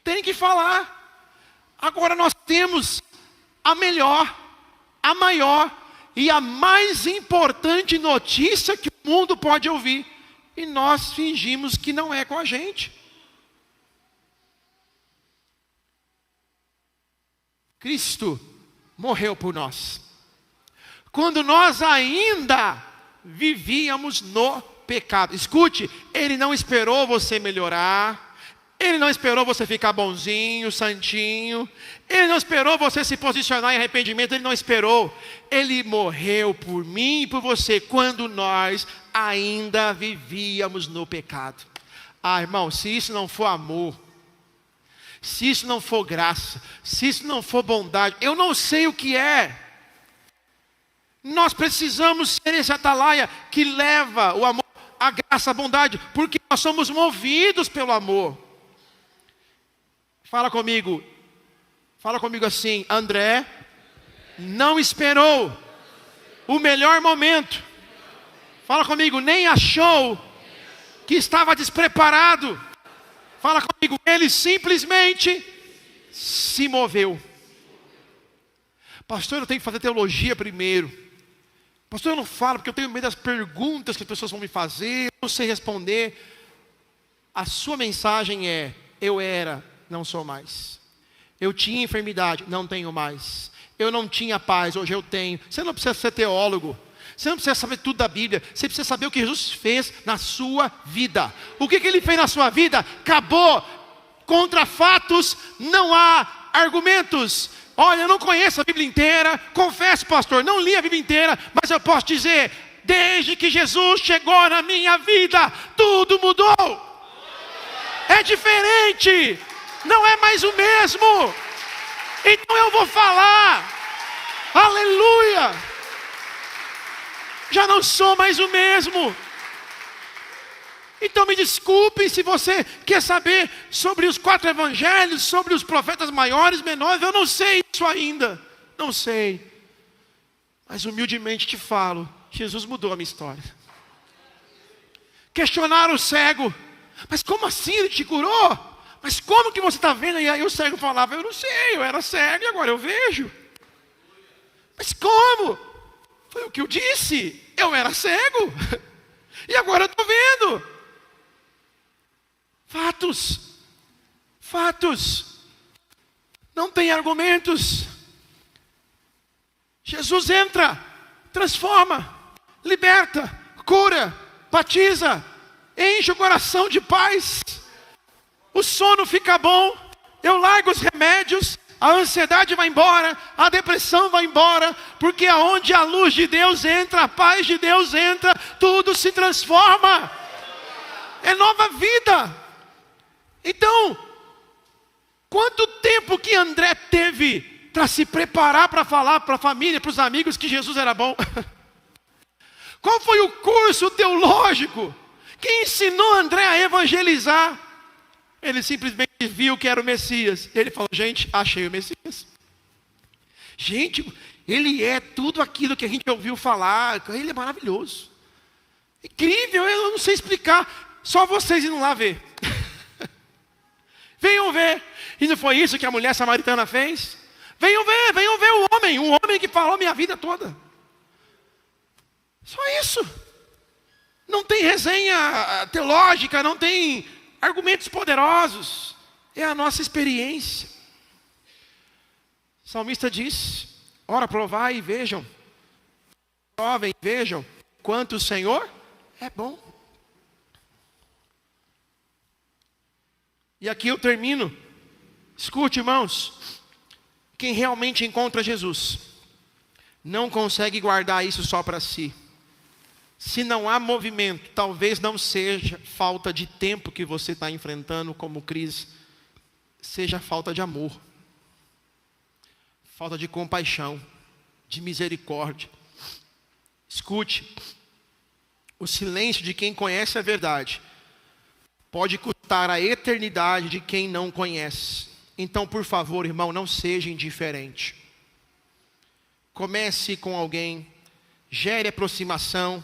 Tem que falar. Agora nós temos a melhor, a maior e a mais importante notícia que o mundo pode ouvir. E nós fingimos que não é com a gente. Cristo morreu por nós. Quando nós ainda vivíamos no pecado. Escute, Ele não esperou você melhorar. Ele não esperou você ficar bonzinho, santinho. Ele não esperou você se posicionar em arrependimento. Ele não esperou. Ele morreu por mim e por você quando nós ainda vivíamos no pecado. Ah, irmão, se isso não for amor, se isso não for graça, se isso não for bondade, eu não sei o que é. Nós precisamos ser esse atalaia que leva o amor, a graça, a bondade, porque nós somos movidos pelo amor. Fala comigo assim, André não esperou o melhor momento. Fala comigo, nem achou que estava despreparado. Fala comigo, ele simplesmente se moveu. Pastor, eu tenho que fazer teologia primeiro. Pastor, eu não falo porque eu tenho medo das perguntas que as pessoas vão me fazer, eu não sei responder. A sua mensagem é, eu era, não sou mais. Eu tinha enfermidade, não tenho mais. Eu não tinha paz, hoje eu tenho. Você não precisa ser teólogo. Você não precisa saber tudo da Bíblia. Você precisa saber o que Jesus fez na sua vida. O que Ele fez na sua vida? Acabou. Contra fatos não há argumentos. Olha, eu não conheço a Bíblia inteira. Confesso, pastor, não li a Bíblia inteira. Mas eu posso dizer, desde que Jesus chegou na minha vida, tudo mudou. É diferente. Não é mais o mesmo. Então eu vou falar. Aleluia. Já não sou mais o mesmo. Então me desculpe se você quer saber sobre os 4 evangelhos, sobre os profetas maiores, menores, eu não sei isso ainda. Não sei. Mas humildemente te falo, Jesus mudou a minha história. Questionaram o cego. Mas como assim ele te curou? Mas como que você está vendo? E aí o cego falava, eu não sei, eu era cego e agora eu vejo. Mas como? Foi o que eu disse, eu era cego. E agora eu estou vendo. Fatos. Fatos. Não tem argumentos. Jesus entra, transforma, liberta, cura, batiza, enche o coração de paz. O sono fica bom, eu largo os remédios, a ansiedade vai embora, a depressão vai embora, porque aonde a luz de Deus entra, a paz de Deus entra, tudo se transforma. É nova vida. Então, quanto tempo que André teve para se preparar para falar para a família, para os amigos que Jesus era bom? Qual foi o curso teológico que ensinou André a evangelizar? Ele simplesmente viu que era o Messias. Ele falou, gente, achei o Messias. Gente, ele é tudo aquilo que a gente ouviu falar. Ele é maravilhoso. Incrível, eu não sei explicar. Só vocês indo lá ver. Venham ver. E não foi isso que a mulher samaritana fez? Venham ver o homem que falou minha vida toda. Só isso. Não tem resenha teológica, não tem argumentos poderosos. É a nossa experiência. O salmista diz: ora, provai e vejam. Provem, vejam quanto o Senhor é bom. E aqui eu termino. Escute, irmãos. Quem realmente encontra Jesus não consegue guardar isso só para si. Se não há movimento, talvez não seja falta de tempo que você está enfrentando como crise, seja falta de amor, falta de compaixão, de misericórdia. Escute, o silêncio de quem conhece a verdade pode custar a eternidade de quem não conhece. Então, por favor, irmão, não seja indiferente. Comece com alguém, gere aproximação.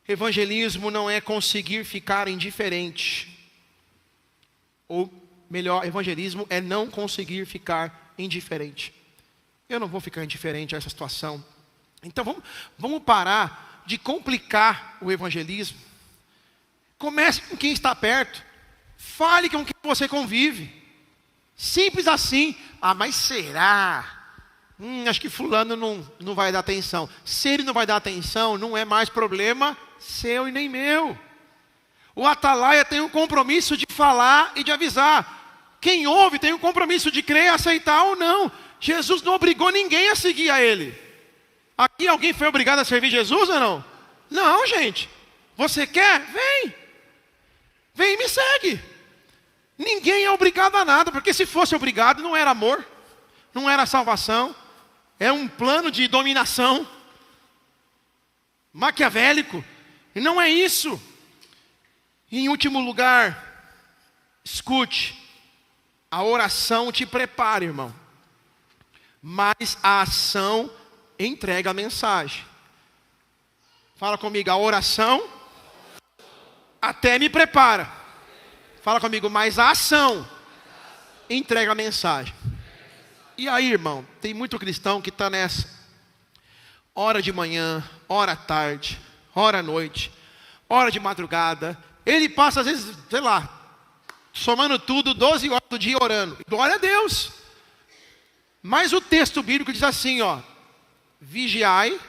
Evangelismo não é conseguir ficar indiferente. Ou melhor, evangelismo é não conseguir ficar indiferente. Eu não vou ficar indiferente a essa situação. Então vamos parar de complicar o evangelismo. Comece com quem está perto. Fale com quem você convive. Simples assim. Ah, mas será? Acho que fulano não vai dar atenção. Se ele não vai dar atenção, não é mais problema seu e nem meu. O atalaia tem um compromisso de falar e de avisar. Quem ouve tem um compromisso de crer, aceitar ou não. Jesus não obrigou ninguém a seguir a ele. Aqui alguém foi obrigado a servir Jesus ou não? Não, gente. Você quer? Vem. Vem e me segue. Ninguém é obrigado a nada, porque se fosse obrigado não era amor, não era salvação. É um plano de dominação maquiavélico. E não é isso. E em último lugar, escute. A oração te prepara, irmão. Mas a ação entrega a mensagem. Fala comigo, a oração até me prepara. Fala comigo, mas a ação entrega a mensagem. E aí, irmão, tem muito cristão que está nessa. Hora de manhã, hora à tarde, hora à noite, hora de madrugada. Ele passa, às vezes, sei lá, somando tudo, 12 horas do dia orando. Glória a Deus. Mas o texto bíblico diz assim, ó. Vigiai.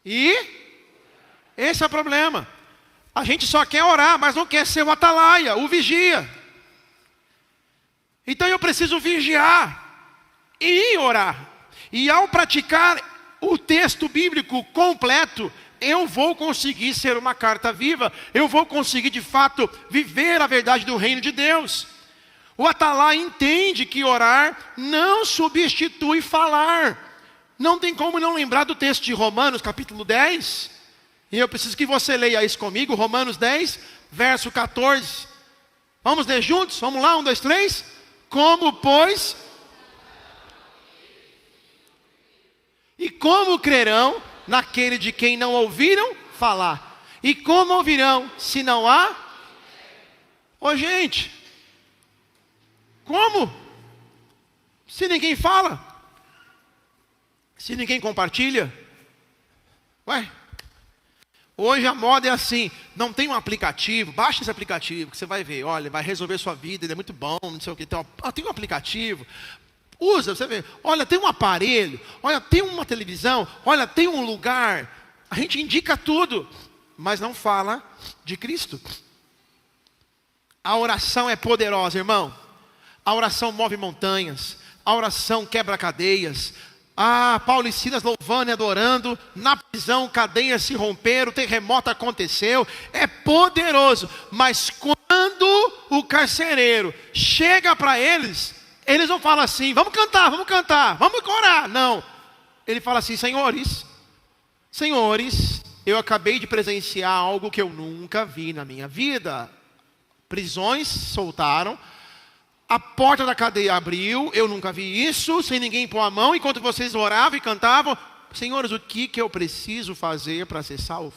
E esse é o problema. A gente só quer orar, mas não quer ser o atalaia, o vigia. Então eu preciso vigiar e orar. E ao praticar o texto bíblico completo, eu vou conseguir ser uma carta viva. Eu vou conseguir de fato viver a verdade do reino de Deus. O atalaia entende que orar não substitui falar. Não tem como não lembrar do texto de Romanos capítulo 10. E eu preciso que você leia isso comigo. Romanos 10, verso 14. Vamos ler juntos? Vamos lá, 1, 2, 3. Como, pois... E como crerão naquele de quem não ouviram falar? E como ouvirão se não há? Ô gente, como? Se ninguém fala? Se ninguém compartilha? Ué? Hoje a moda é assim, não tem um aplicativo, baixa esse aplicativo que você vai ver, olha, vai resolver sua vida, ele é muito bom, não sei o que, então, tem um aplicativo, usa, você vê, olha, tem um aparelho, olha, tem uma televisão, olha, tem um lugar, a gente indica tudo, mas não fala de Cristo. A oração é poderosa, irmão, a oração move montanhas, a oração quebra cadeias. Paulo e Silas louvando e adorando, na prisão cadeias se romperam, terremoto aconteceu, é poderoso. Mas quando o carcereiro chega para eles não falam assim, vamos cantar, vamos orar. Não, ele fala assim, senhores, eu acabei de presenciar algo que eu nunca vi na minha vida. Prisões soltaram, A porta da cadeia abriu, eu nunca vi isso, sem ninguém pôr a mão, enquanto vocês oravam e cantavam. Senhores, o que eu preciso fazer para ser salvo?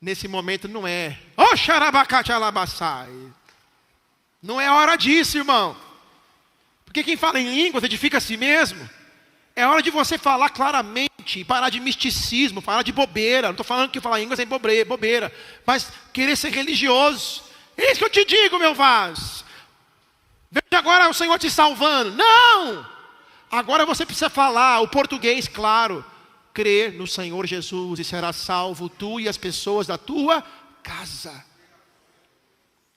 Nesse momento não é, oh, xarabacate alabaçai. Não é hora disso, irmão. Porque quem fala em línguas edifica a si mesmo. É hora de você falar claramente, parar de misticismo, parar de bobeira. Não estou falando que falar em línguas é bobeira, mas querer ser religioso. É isso que eu te digo, meu vaso. Veja agora o Senhor te salvando. Não! Agora você precisa falar o português claro. Crer no Senhor Jesus e será salvo tu e as pessoas da tua casa.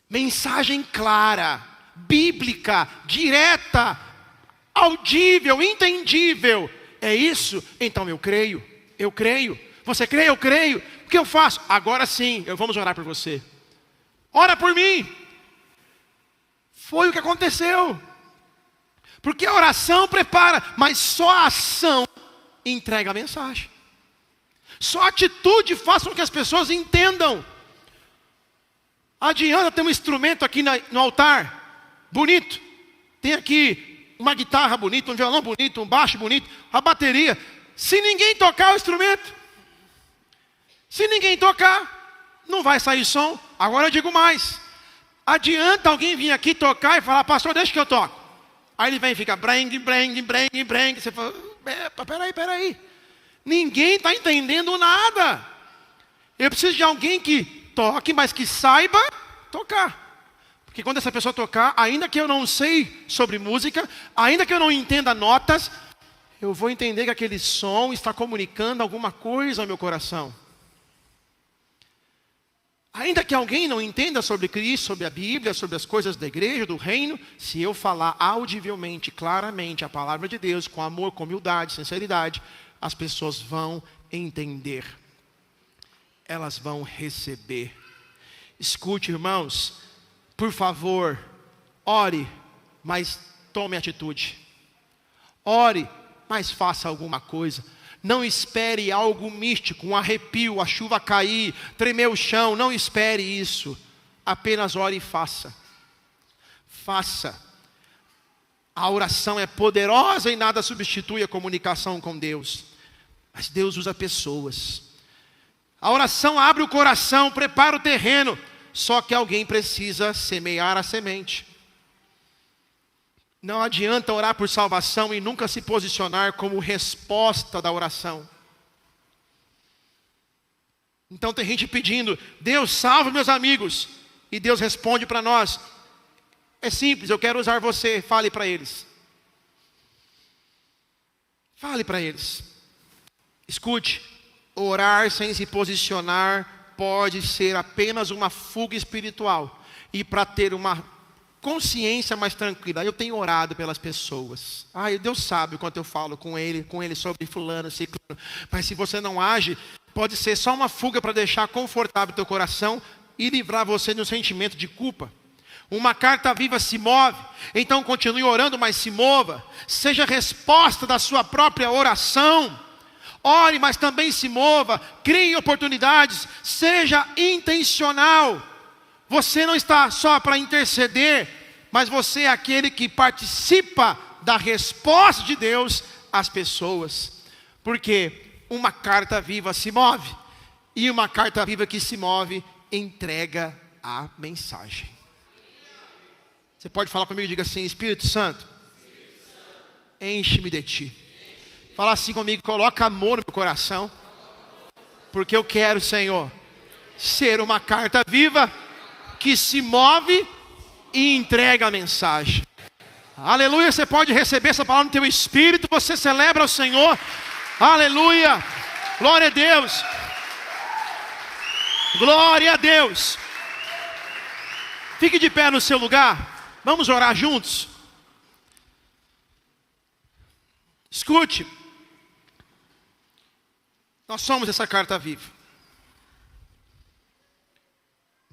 Mensagem clara, bíblica, direta, audível, entendível. É isso? Então eu creio. Você crê? Eu creio. O que eu faço? Agora sim, vamos orar por você. Ora por mim. Foi o que aconteceu. Porque a oração prepara, mas só a ação entrega a mensagem. Só a atitude faz com que as pessoas entendam. Adianta ter um instrumento aqui no altar, bonito. Tem aqui uma guitarra bonita, um violão bonito, um baixo bonito, a bateria. Se ninguém tocar o instrumento, se ninguém tocar, não vai sair som. Agora eu digo mais. Adianta alguém vir aqui tocar e falar, pastor, deixa que eu toco. Aí ele vem e fica breng, breng, breng, breng. Você fala, peraí. Ninguém está entendendo nada. Eu preciso de alguém que toque, mas que saiba tocar. Porque quando essa pessoa tocar, ainda que eu não sei sobre música, ainda que eu não entenda notas, eu vou entender que aquele som está comunicando alguma coisa ao meu coração. Ainda que alguém não entenda sobre Cristo, sobre a Bíblia, sobre as coisas da igreja, do reino, se eu falar audivelmente, claramente a palavra de Deus, com amor, com humildade, sinceridade, as pessoas vão entender. Elas vão receber. Escute, irmãos, por favor, ore, mas tome atitude. Ore, mas faça alguma coisa. Não espere algo místico, um arrepio, a chuva cair, tremer o chão. Não espere isso. Apenas ore e faça. Faça. A oração é poderosa e nada substitui a comunicação com Deus. Mas Deus usa pessoas. A oração abre o coração, prepara o terreno. Só que alguém precisa semear a semente. Não adianta orar por salvação e nunca se posicionar como resposta da oração. Então tem gente pedindo, Deus salve meus amigos. E Deus responde para nós, é simples, eu quero usar você, fale para eles. Fale para eles. Escute, orar sem se posicionar pode ser apenas uma fuga espiritual. E para ter uma consciência mais tranquila, eu tenho orado pelas pessoas. Deus sabe o quanto eu falo com ele sobre fulano, ciclano. Mas se você não age, pode ser só uma fuga para deixar confortável o teu coração e livrar você de um sentimento de culpa. Uma carta viva se move, então continue orando, mas se mova. Seja resposta da sua própria oração. Ore, mas também se mova. Crie oportunidades. Seja intencional. Você não está só para interceder, mas você é aquele que participa da resposta de Deus às pessoas. Porque uma carta viva se move. E uma carta viva que se move entrega a mensagem. Você pode falar comigo e diga assim, Espírito Santo, enche-me de ti. Fala assim comigo, coloca amor no meu coração. Porque eu quero, Senhor, ser uma carta viva que se move e entrega a mensagem. Aleluia, você pode receber essa palavra no teu espírito, você celebra o Senhor. Aleluia, glória a Deus. Glória a Deus. Fique de pé no seu lugar. Vamos orar juntos. Escute. Nós somos essa carta viva.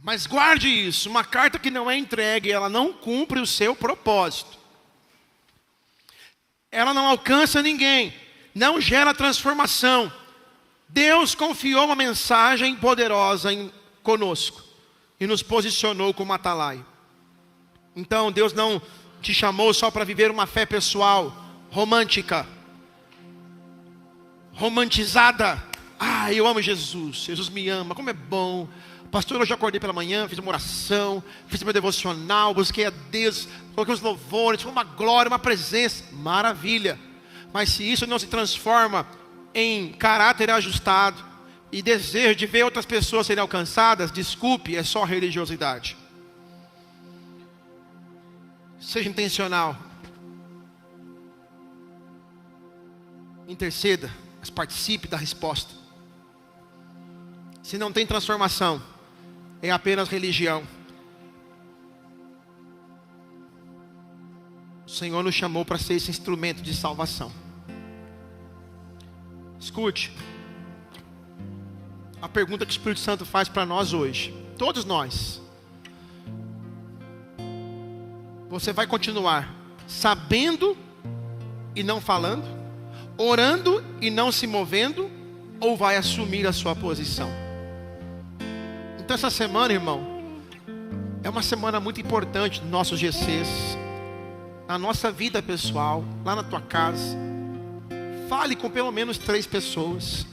Mas guarde isso, uma carta que não é entregue, ela não cumpre o seu propósito. Ela não alcança ninguém, não gera transformação. Deus confiou uma mensagem poderosa conosco e nos posicionou como atalaia. Então Deus não te chamou só para viver uma fé pessoal, romântica, romantizada. Ah, eu amo Jesus, Jesus me ama, como é bom. Pastor, hoje eu acordei pela manhã, fiz uma oração, fiz meu devocional, busquei a Deus, coloquei os louvores, foi uma glória, uma presença, maravilha. Mas se isso não se transforma em caráter ajustado e desejo de ver outras pessoas serem alcançadas, desculpe, é só religiosidade. Seja intencional. Interceda, mas participe da resposta. Se não tem transformação, é apenas religião. O Senhor nos chamou para ser esse instrumento de salvação. Escute. A pergunta que o Espírito Santo faz para nós hoje. Todos nós. Você vai continuar sabendo e não falando? Orando e não se movendo? Ou vai assumir a sua posição? Então essa semana, irmão, é uma semana muito importante nos nossos GCs, na nossa vida pessoal, lá na tua casa. Fale com pelo menos 3 pessoas.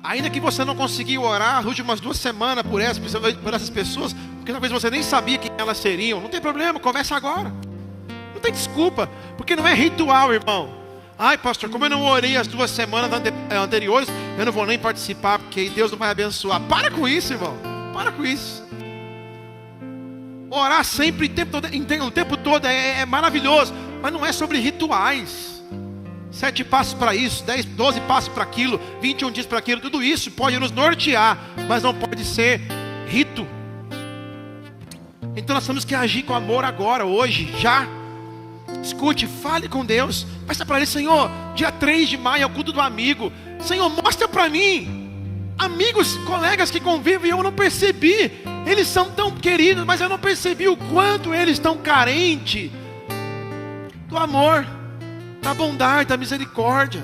Ainda que você não conseguiu orar as últimas 2 semanas por essas pessoas, porque talvez você nem sabia quem elas seriam, não tem problema, começa agora. Não tem desculpa, porque não é ritual, irmão. Ai, pastor, como eu não orei as 2 semanas anteriores, eu não vou nem participar, porque Deus não vai abençoar. Para com isso, irmão. Para com isso. Orar sempre, o tempo todo é maravilhoso, mas não é sobre rituais. 7 passos para isso, 10, 12 passos para aquilo, 21 dias para aquilo. Tudo isso pode nos nortear, mas não pode ser rito. Então nós temos que agir com amor agora, hoje, já. Escute, fale com Deus. Peça para Ele: Senhor, dia 3 de maio é o culto do amigo. Senhor, mostra para mim amigos, colegas que convivem, eu não percebi. Eles são tão queridos, mas eu não percebi o quanto eles estão carentes do amor, da bondade, da misericórdia,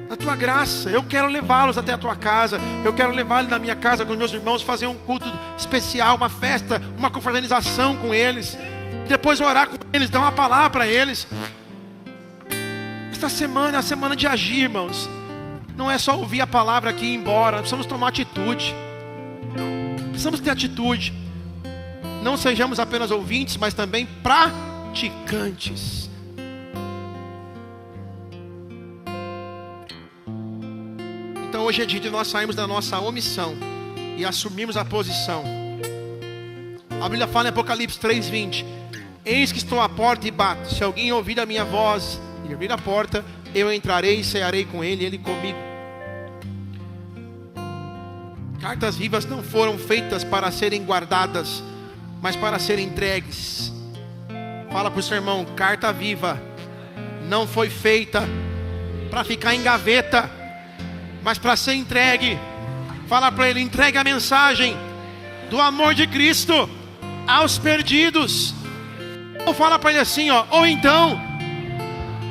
da tua graça. Eu quero levá-los até a tua casa. Eu quero levá-los na minha casa com meus irmãos, fazer um culto especial, uma festa, uma confraternização com eles. Depois orar com eles, dar uma palavra para eles. Esta semana é a semana de agir, irmãos. Não é só ouvir a palavra aqui e ir embora. Precisamos tomar atitude. Precisamos ter atitude. Não sejamos apenas ouvintes, mas também praticantes. Então hoje é dia de nós sairmos da nossa omissão e assumirmos a posição. A Bíblia fala em Apocalipse 3:20: eis que estou à porta e bato. Se alguém ouvir a minha voz e abrir a porta, eu entrarei e cearei com ele e ele comigo. Cartas vivas não foram feitas para serem guardadas, mas para serem entregues. Fala para o seu irmão: carta viva não foi feita para ficar em gaveta, mas para ser entregue. Fala para ele: entregue a mensagem do amor de Cristo aos perdidos. Ou fala para ele assim, ou então,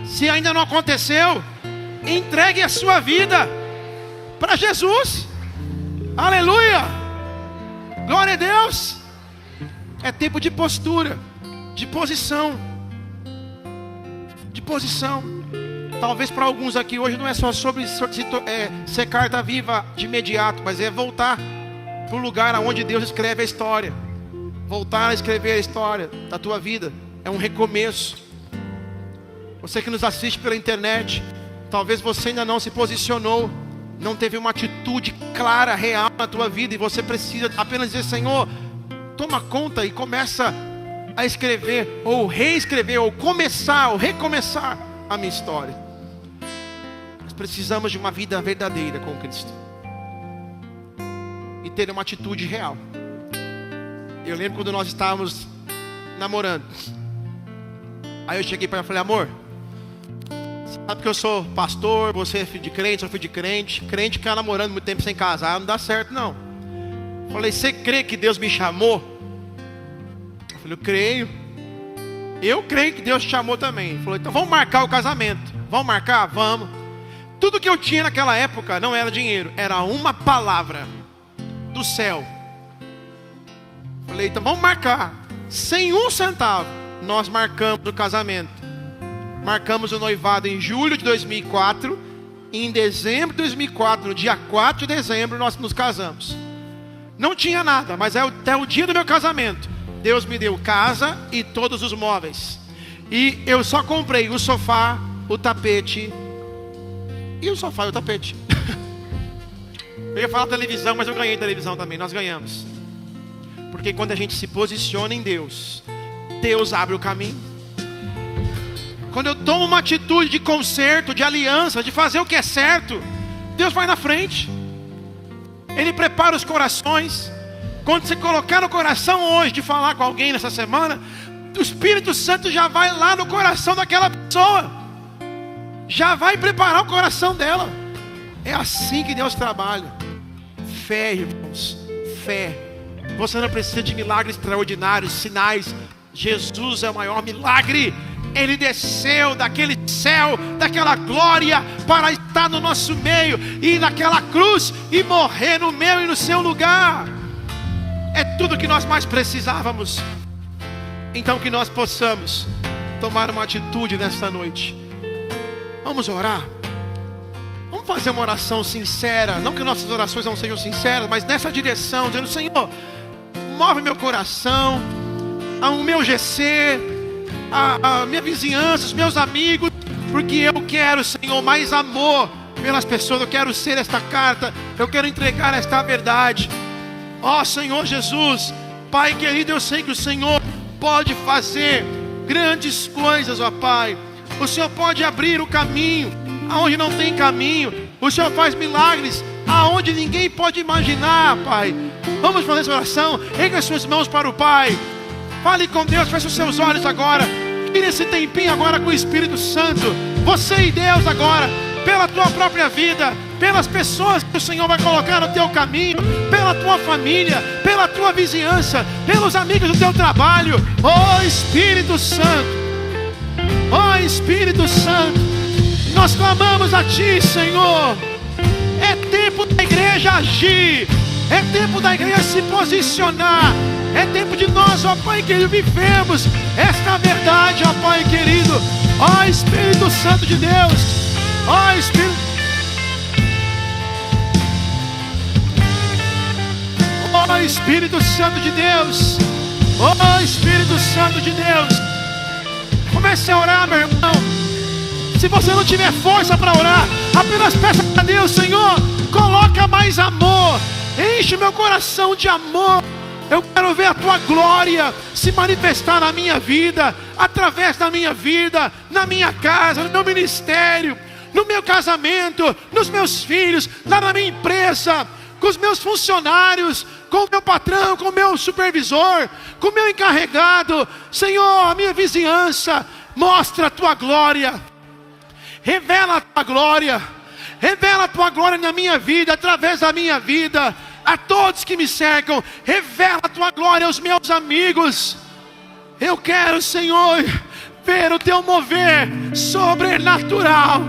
se ainda não aconteceu, entregue a sua vida para Jesus. Aleluia, glória a Deus. É tempo de postura, de posição, de posição. Talvez para alguns aqui hoje não é só sobre ser carta viva de imediato, mas é voltar para o lugar onde Deus escreve a história. Voltar a escrever a história da tua vida. É um recomeço. Você que nos assiste pela internet, talvez você ainda não se posicionou, não teve uma atitude clara, real na tua vida, e você precisa apenas dizer: Senhor, toma conta, e começa a escrever, ou reescrever, ou começar, ou recomeçar a minha história. Nós precisamos de uma vida verdadeira com Cristo e ter uma atitude real. Eu lembro quando nós estávamos namorando. Aí eu cheguei para ela e falei: amor, sabe que eu sou pastor, você é filho de crente, eu sou filho de crente. Crente que fica namorando muito tempo sem casar, não dá certo não. Falei: você crê que Deus me chamou? Eu falei: eu creio. Eu creio que Deus te chamou também. Ele falou: então vamos marcar o casamento. Vamos marcar? Vamos. Tudo que eu tinha naquela época não era dinheiro, era uma palavra do céu. Falei: então vamos marcar. sem um centavo, nós marcamos o casamento. Marcamos o noivado em julho de 2004. E em dezembro de 2004, no dia 4 de dezembro, nós nos casamos. Não tinha nada, mas até o dia do meu casamento, Deus me deu casa e todos os móveis. E eu só comprei o sofá, o tapete. E o sofá e o tapete. Eu ia falar televisão, mas eu ganhei televisão também. Nós ganhamos. Porque quando a gente se posiciona em Deus, Deus abre o caminho. Quando eu tomo uma atitude de conserto, de aliança, de fazer o que é certo, Deus vai na frente. Ele prepara os corações. Quando você colocar no coração hoje de falar com alguém nessa semana, o Espírito Santo já vai lá no coração daquela pessoa. Já vai preparar o coração dela. É assim que Deus trabalha. Fé, irmãos. Fé. Você não precisa de milagres extraordinários, sinais. Jesus é o maior milagre. Ele desceu daquele céu, daquela glória, para estar no nosso meio, e ir naquela cruz, e morrer no meu e no seu lugar. É tudo que nós mais precisávamos. Então que nós possamos tomar uma atitude nesta noite. Vamos orar. Vamos fazer uma oração sincera. Não que nossas orações não sejam sinceras, mas nessa direção, dizendo: Senhor, move meu coração, o meu GC, a minha vizinhança, os meus amigos, porque eu quero, Senhor, mais amor pelas pessoas. Eu quero ser esta carta, eu quero entregar esta verdade. Ó Senhor Jesus, Pai querido, eu sei que o Senhor pode fazer grandes coisas, ó Pai. O Senhor pode abrir o caminho aonde não tem caminho. O Senhor faz milagres aonde ninguém pode imaginar, Pai. Vamos fazer essa oração. Erga as suas mãos para o Pai. Fale com Deus, feche os seus olhos agora. Tire esse tempinho agora com o Espírito Santo. Você e Deus agora, pela tua própria vida, pelas pessoas que o Senhor vai colocar no teu caminho, pela tua família, pela tua vizinhança, pelos amigos do teu trabalho. Oh Espírito Santo, oh Espírito Santo, nós clamamos a Ti, Senhor. É tempo da igreja agir, é tempo da igreja se posicionar. É tempo de nós, ó Pai querido, vivemos esta verdade, ó Pai querido. Ó Espírito Santo de Deus, ó Espírito, ó Espírito Santo de Deus, ó Espírito Santo de Deus. Comece a orar, meu irmão. Se você não tiver força para orar, apenas peça a Deus: Senhor, coloca mais amor, enche meu coração de amor. Eu quero ver a tua glória se manifestar na minha vida, através da minha vida, na minha casa, no meu ministério, no meu casamento, nos meus filhos, lá na minha empresa, com os meus funcionários, com o meu patrão, com o meu supervisor, com o meu encarregado. Senhor, a minha vizinhança, mostra a tua glória, revela a tua glória, revela a tua glória na minha vida, através da minha vida. A todos que me cercam, revela a tua glória aos meus amigos. Eu quero, Senhor, ver o teu mover sobrenatural,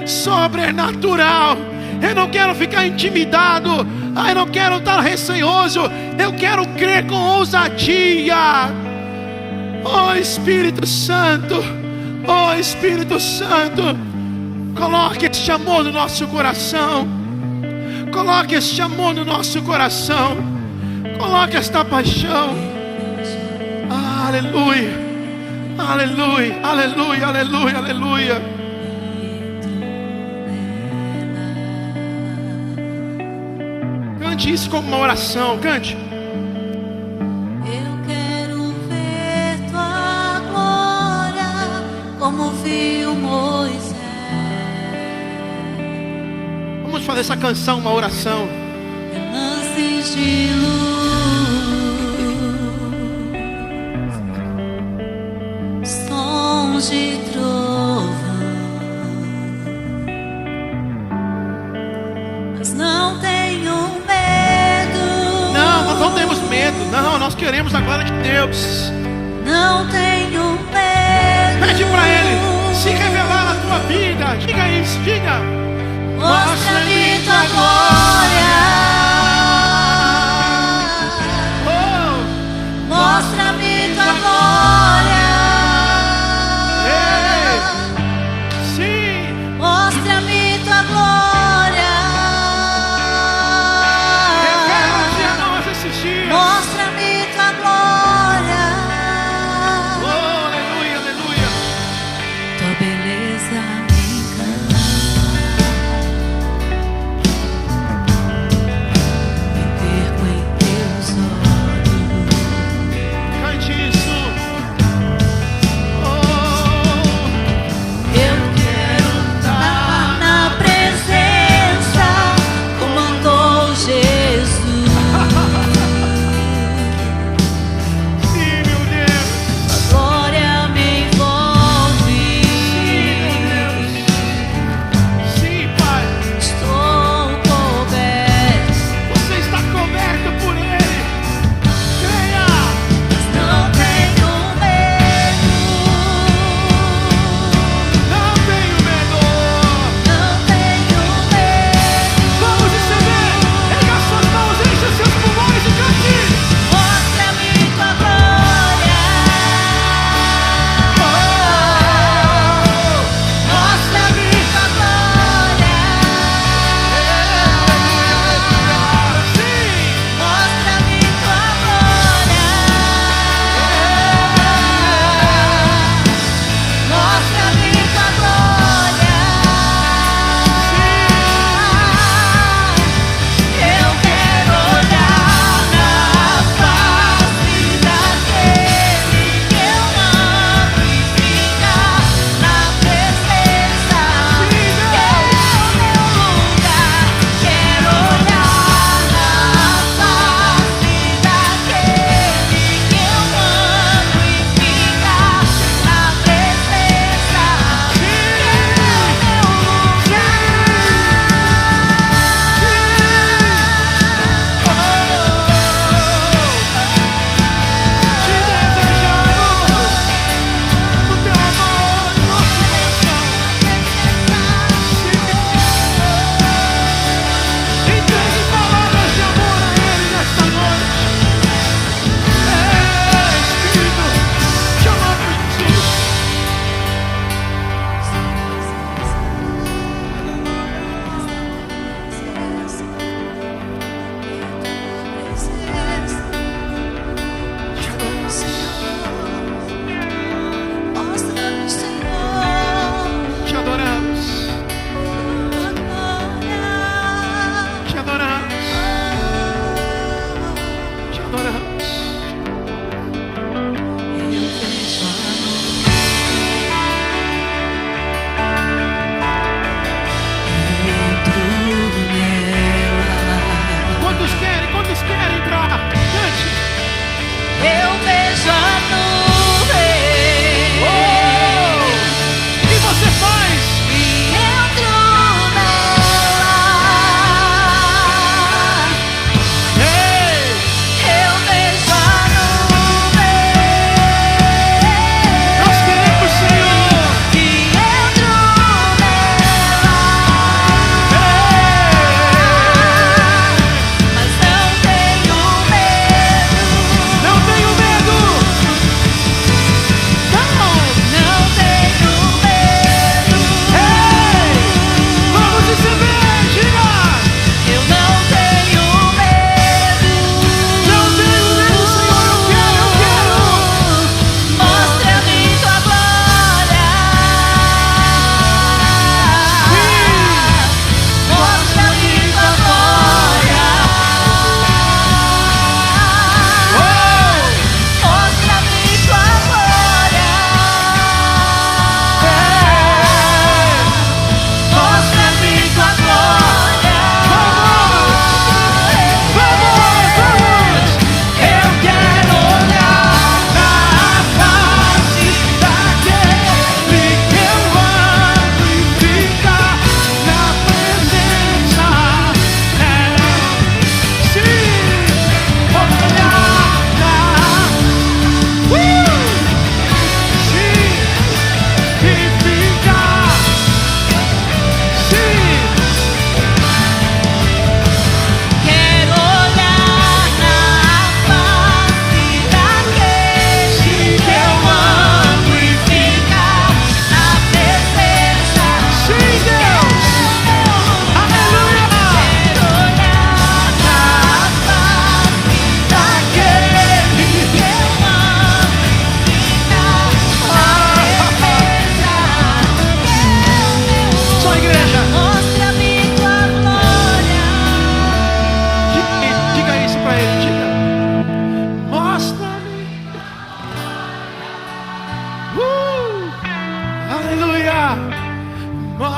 sobrenatural. Eu não quero ficar intimidado, eu não quero estar receoso, eu quero crer com ousadia. Oh Espírito Santo, oh Espírito Santo, coloque este amor no nosso coração. Coloque este amor no nosso coração. Coloque esta paixão. Aleluia, aleluia, aleluia, aleluia, aleluia. Cante isso como uma oração. Cante. Eu quero ver tua glória como viu Moisés. Vamos fazer essa canção uma oração. Relances de luz, sons de trovão, mas não tenho medo. Não, nós não temos medo. Não, nós queremos a glória de Deus. Não tenho medo. Pede para Ele se revelar na tua vida. Diga isso, diga. Mostra-me tua glória. Oh, Mostra-me tua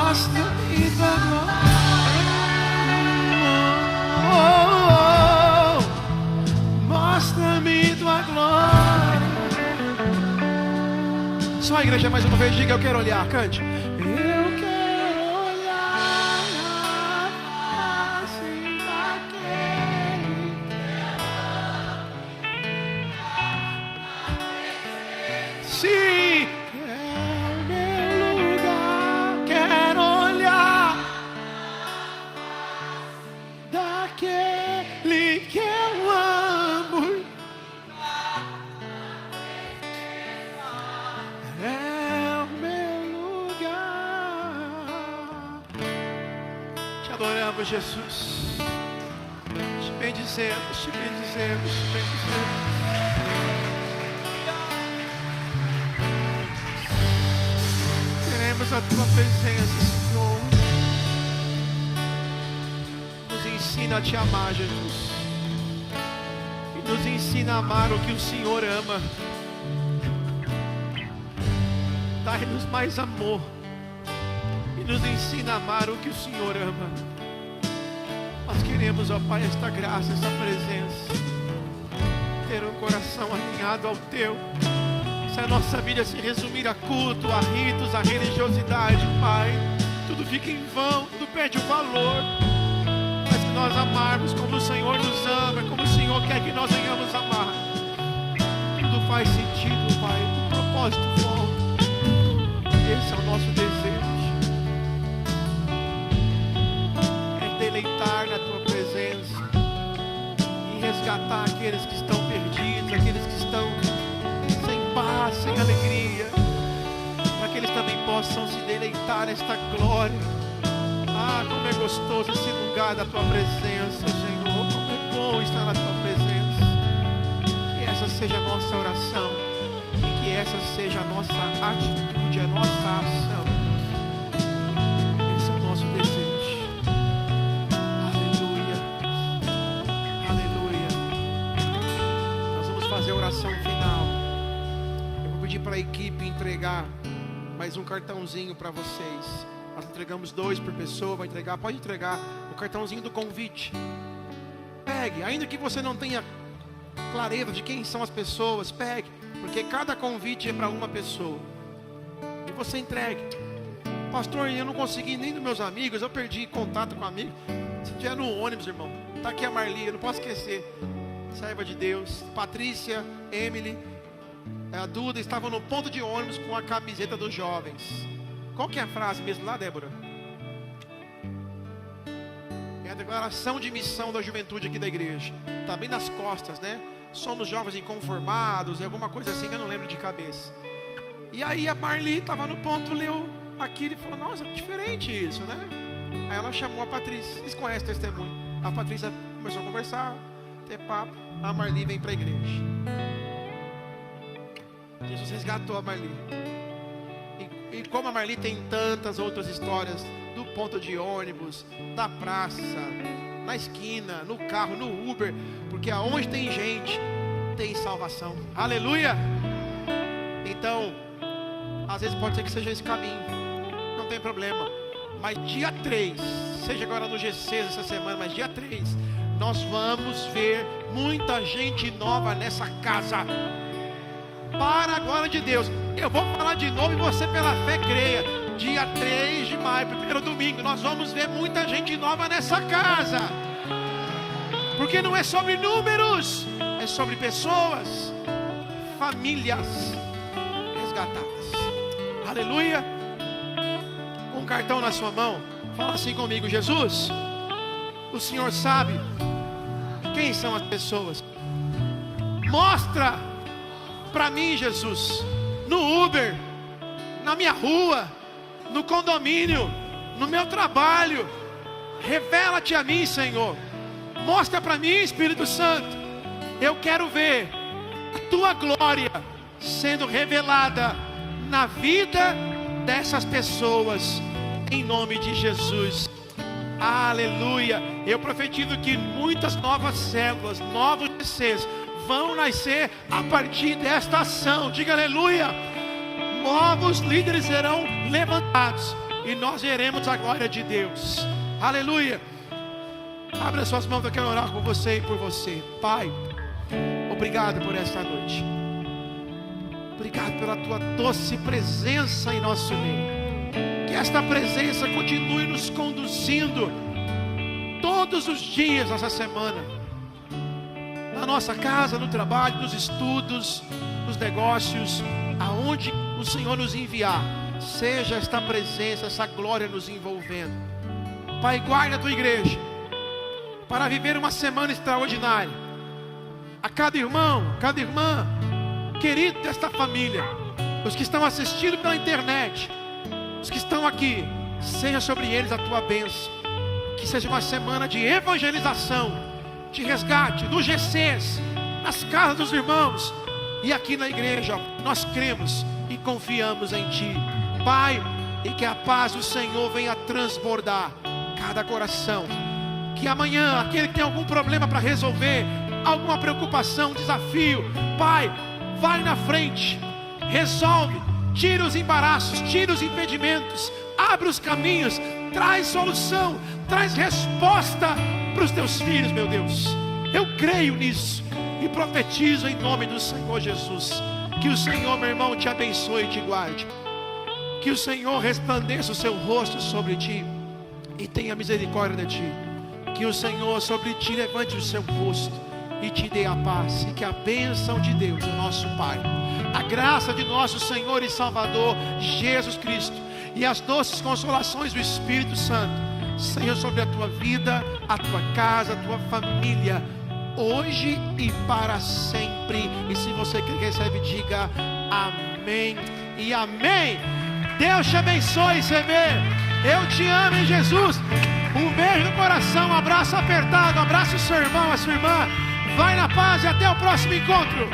mostra-me tua glória. Mostra-me tua glória. Só a igreja mais uma vez, diga: eu quero olhar, cante. Eu quero olhar a face daquele. Sim, é o meu lugar. Quero olhar daquele que eu amo. É o meu lugar. Te adoramos, Jesus. Te bendizemos, te bendizemos, te bendizemos. Queremos a tua presença, Senhor. Nos ensina a te amar, Jesus. E nos ensina a amar o que o Senhor ama. Dai-nos mais amor e nos ensina a amar o que o Senhor ama. Nós queremos, ó Pai, esta graça, esta presença, ter um coração alinhado ao Teu. Se a nossa vida se resumir a culto, a ritos, a religiosidade, Pai, tudo fica em vão, tudo perde o valor. Mas que nós amarmos como o Senhor nos ama, como o Senhor quer que nós venhamos amar, tudo faz sentido, Pai, o propósito volta. Esse é o nosso desejo, é deleitar na Tua presença e resgatar aqueles que estão perdidos, aqueles que estão sem paz, sem alegria, para que eles também possam se deleitar nesta glória. Ah, como é gostoso esse lugar da Tua presença, Senhor, como é bom estar na Tua presença. Que essa seja a nossa oração, e que essa seja a nossa atitude, a nossa ação. Esse é o nosso desejo. Aleluia, aleluia. Nós vamos fazer a oração final. Eu vou pedir para a equipe entregar mais um cartãozinho para vocês. Nós entregamos 2 por pessoa. Vai entregar, pode entregar o cartãozinho do convite. Pegue, ainda que você não tenha clareza de quem são as pessoas, pegue, porque cada convite é para uma pessoa. E você entregue. Pastor, eu não consegui nem dos meus amigos, eu perdi contato com amigos. Se estiver no ônibus, irmão, está aqui a Marli, eu não posso esquecer. Serva de Deus, Patrícia, Emily, a Duda estavam no ponto de ônibus com a camiseta dos jovens. Qual que é a frase mesmo lá, Débora? É a declaração de missão da juventude aqui da igreja. Está bem nas costas, né? Somos jovens inconformados, alguma coisa assim que eu não lembro de cabeça. E aí a Marli estava no ponto, leu aquilo e falou: nossa, diferente isso, né? Aí ela chamou a Patrícia. Vocês conhecem o testemunho? A Patrícia começou a conversar, ter papo. A Marli vem para a igreja. Jesus resgatou a Marli. E como a Marli tem tantas outras histórias, do ponto de ônibus, da praça, na esquina, no carro, no Uber, porque aonde tem gente, tem salvação. Aleluia! Então, às vezes pode ser que seja esse caminho, não tem problema. Mas dia 3, seja agora no GC essa semana, mas dia 3, nós vamos ver muita gente nova nessa casa. Para a glória de Deus. Eu vou falar de novo e você pela fé creia. Dia 3 de maio, primeiro domingo, nós vamos ver muita gente nova nessa casa. Porque não é sobre números, é sobre pessoas, famílias resgatadas. Aleluia. Com um cartão na sua mão, fala assim comigo: Jesus, o Senhor sabe quem são as pessoas. Mostra para mim, Jesus, no Uber, na minha rua, no condomínio, no meu trabalho. Revela-te a mim, Senhor. Mostra para mim, Espírito Santo. Eu quero ver a tua glória sendo revelada na vida dessas pessoas, em nome de Jesus. Aleluia. Eu profetizo que muitas novas células, novos GCs vão nascer a partir desta ação. Diga aleluia. Novos líderes serão levantados e nós veremos a glória de Deus. Aleluia. Abra suas mãos, eu quero orar com você e por você. Pai, obrigado por esta noite. Obrigado pela tua doce presença em nosso meio. Que esta presença continue nos conduzindo todos os dias dessa semana, na nossa casa, no trabalho, nos estudos, nos negócios, aonde o Senhor nos enviar. Seja esta presença, essa glória nos envolvendo. Pai, guarda a tua igreja para viver uma semana extraordinária. A cada irmão, cada irmã querido desta família, os que estão assistindo pela internet, os que estão aqui, seja sobre eles a tua bênção. Que seja uma semana de evangelização, de resgate, nos GCs, nas casas dos irmãos e aqui na igreja. Nós cremos e confiamos em Ti, Pai, e que a paz do Senhor venha transbordar cada coração. Que amanhã, aquele que tem algum problema para resolver, alguma preocupação, desafio, Pai, vai na frente, resolve, tira os embaraços, tira os impedimentos, abre os caminhos, traz solução, traz resposta para os teus filhos, meu Deus. Eu creio nisso e profetizo em nome do Senhor Jesus. Que o Senhor, meu irmão, te abençoe e te guarde. Que o Senhor resplandeça o seu rosto sobre ti e tenha misericórdia de ti. Que o Senhor sobre ti levante o seu rosto e te dê a paz. E que a bênção de Deus, o nosso Pai, a graça de nosso Senhor e Salvador Jesus Cristo e as doces consolações do Espírito Santo Senhor, sobre a tua vida, a tua casa, a tua família, hoje e para sempre. E se você quer que recebe, diga amém e amém. Deus te abençoe, CB. Eu te amo em Jesus. Um beijo no coração, um abraço apertado, um abraço ao seu irmão, a sua irmã. Vai na paz e até o próximo encontro.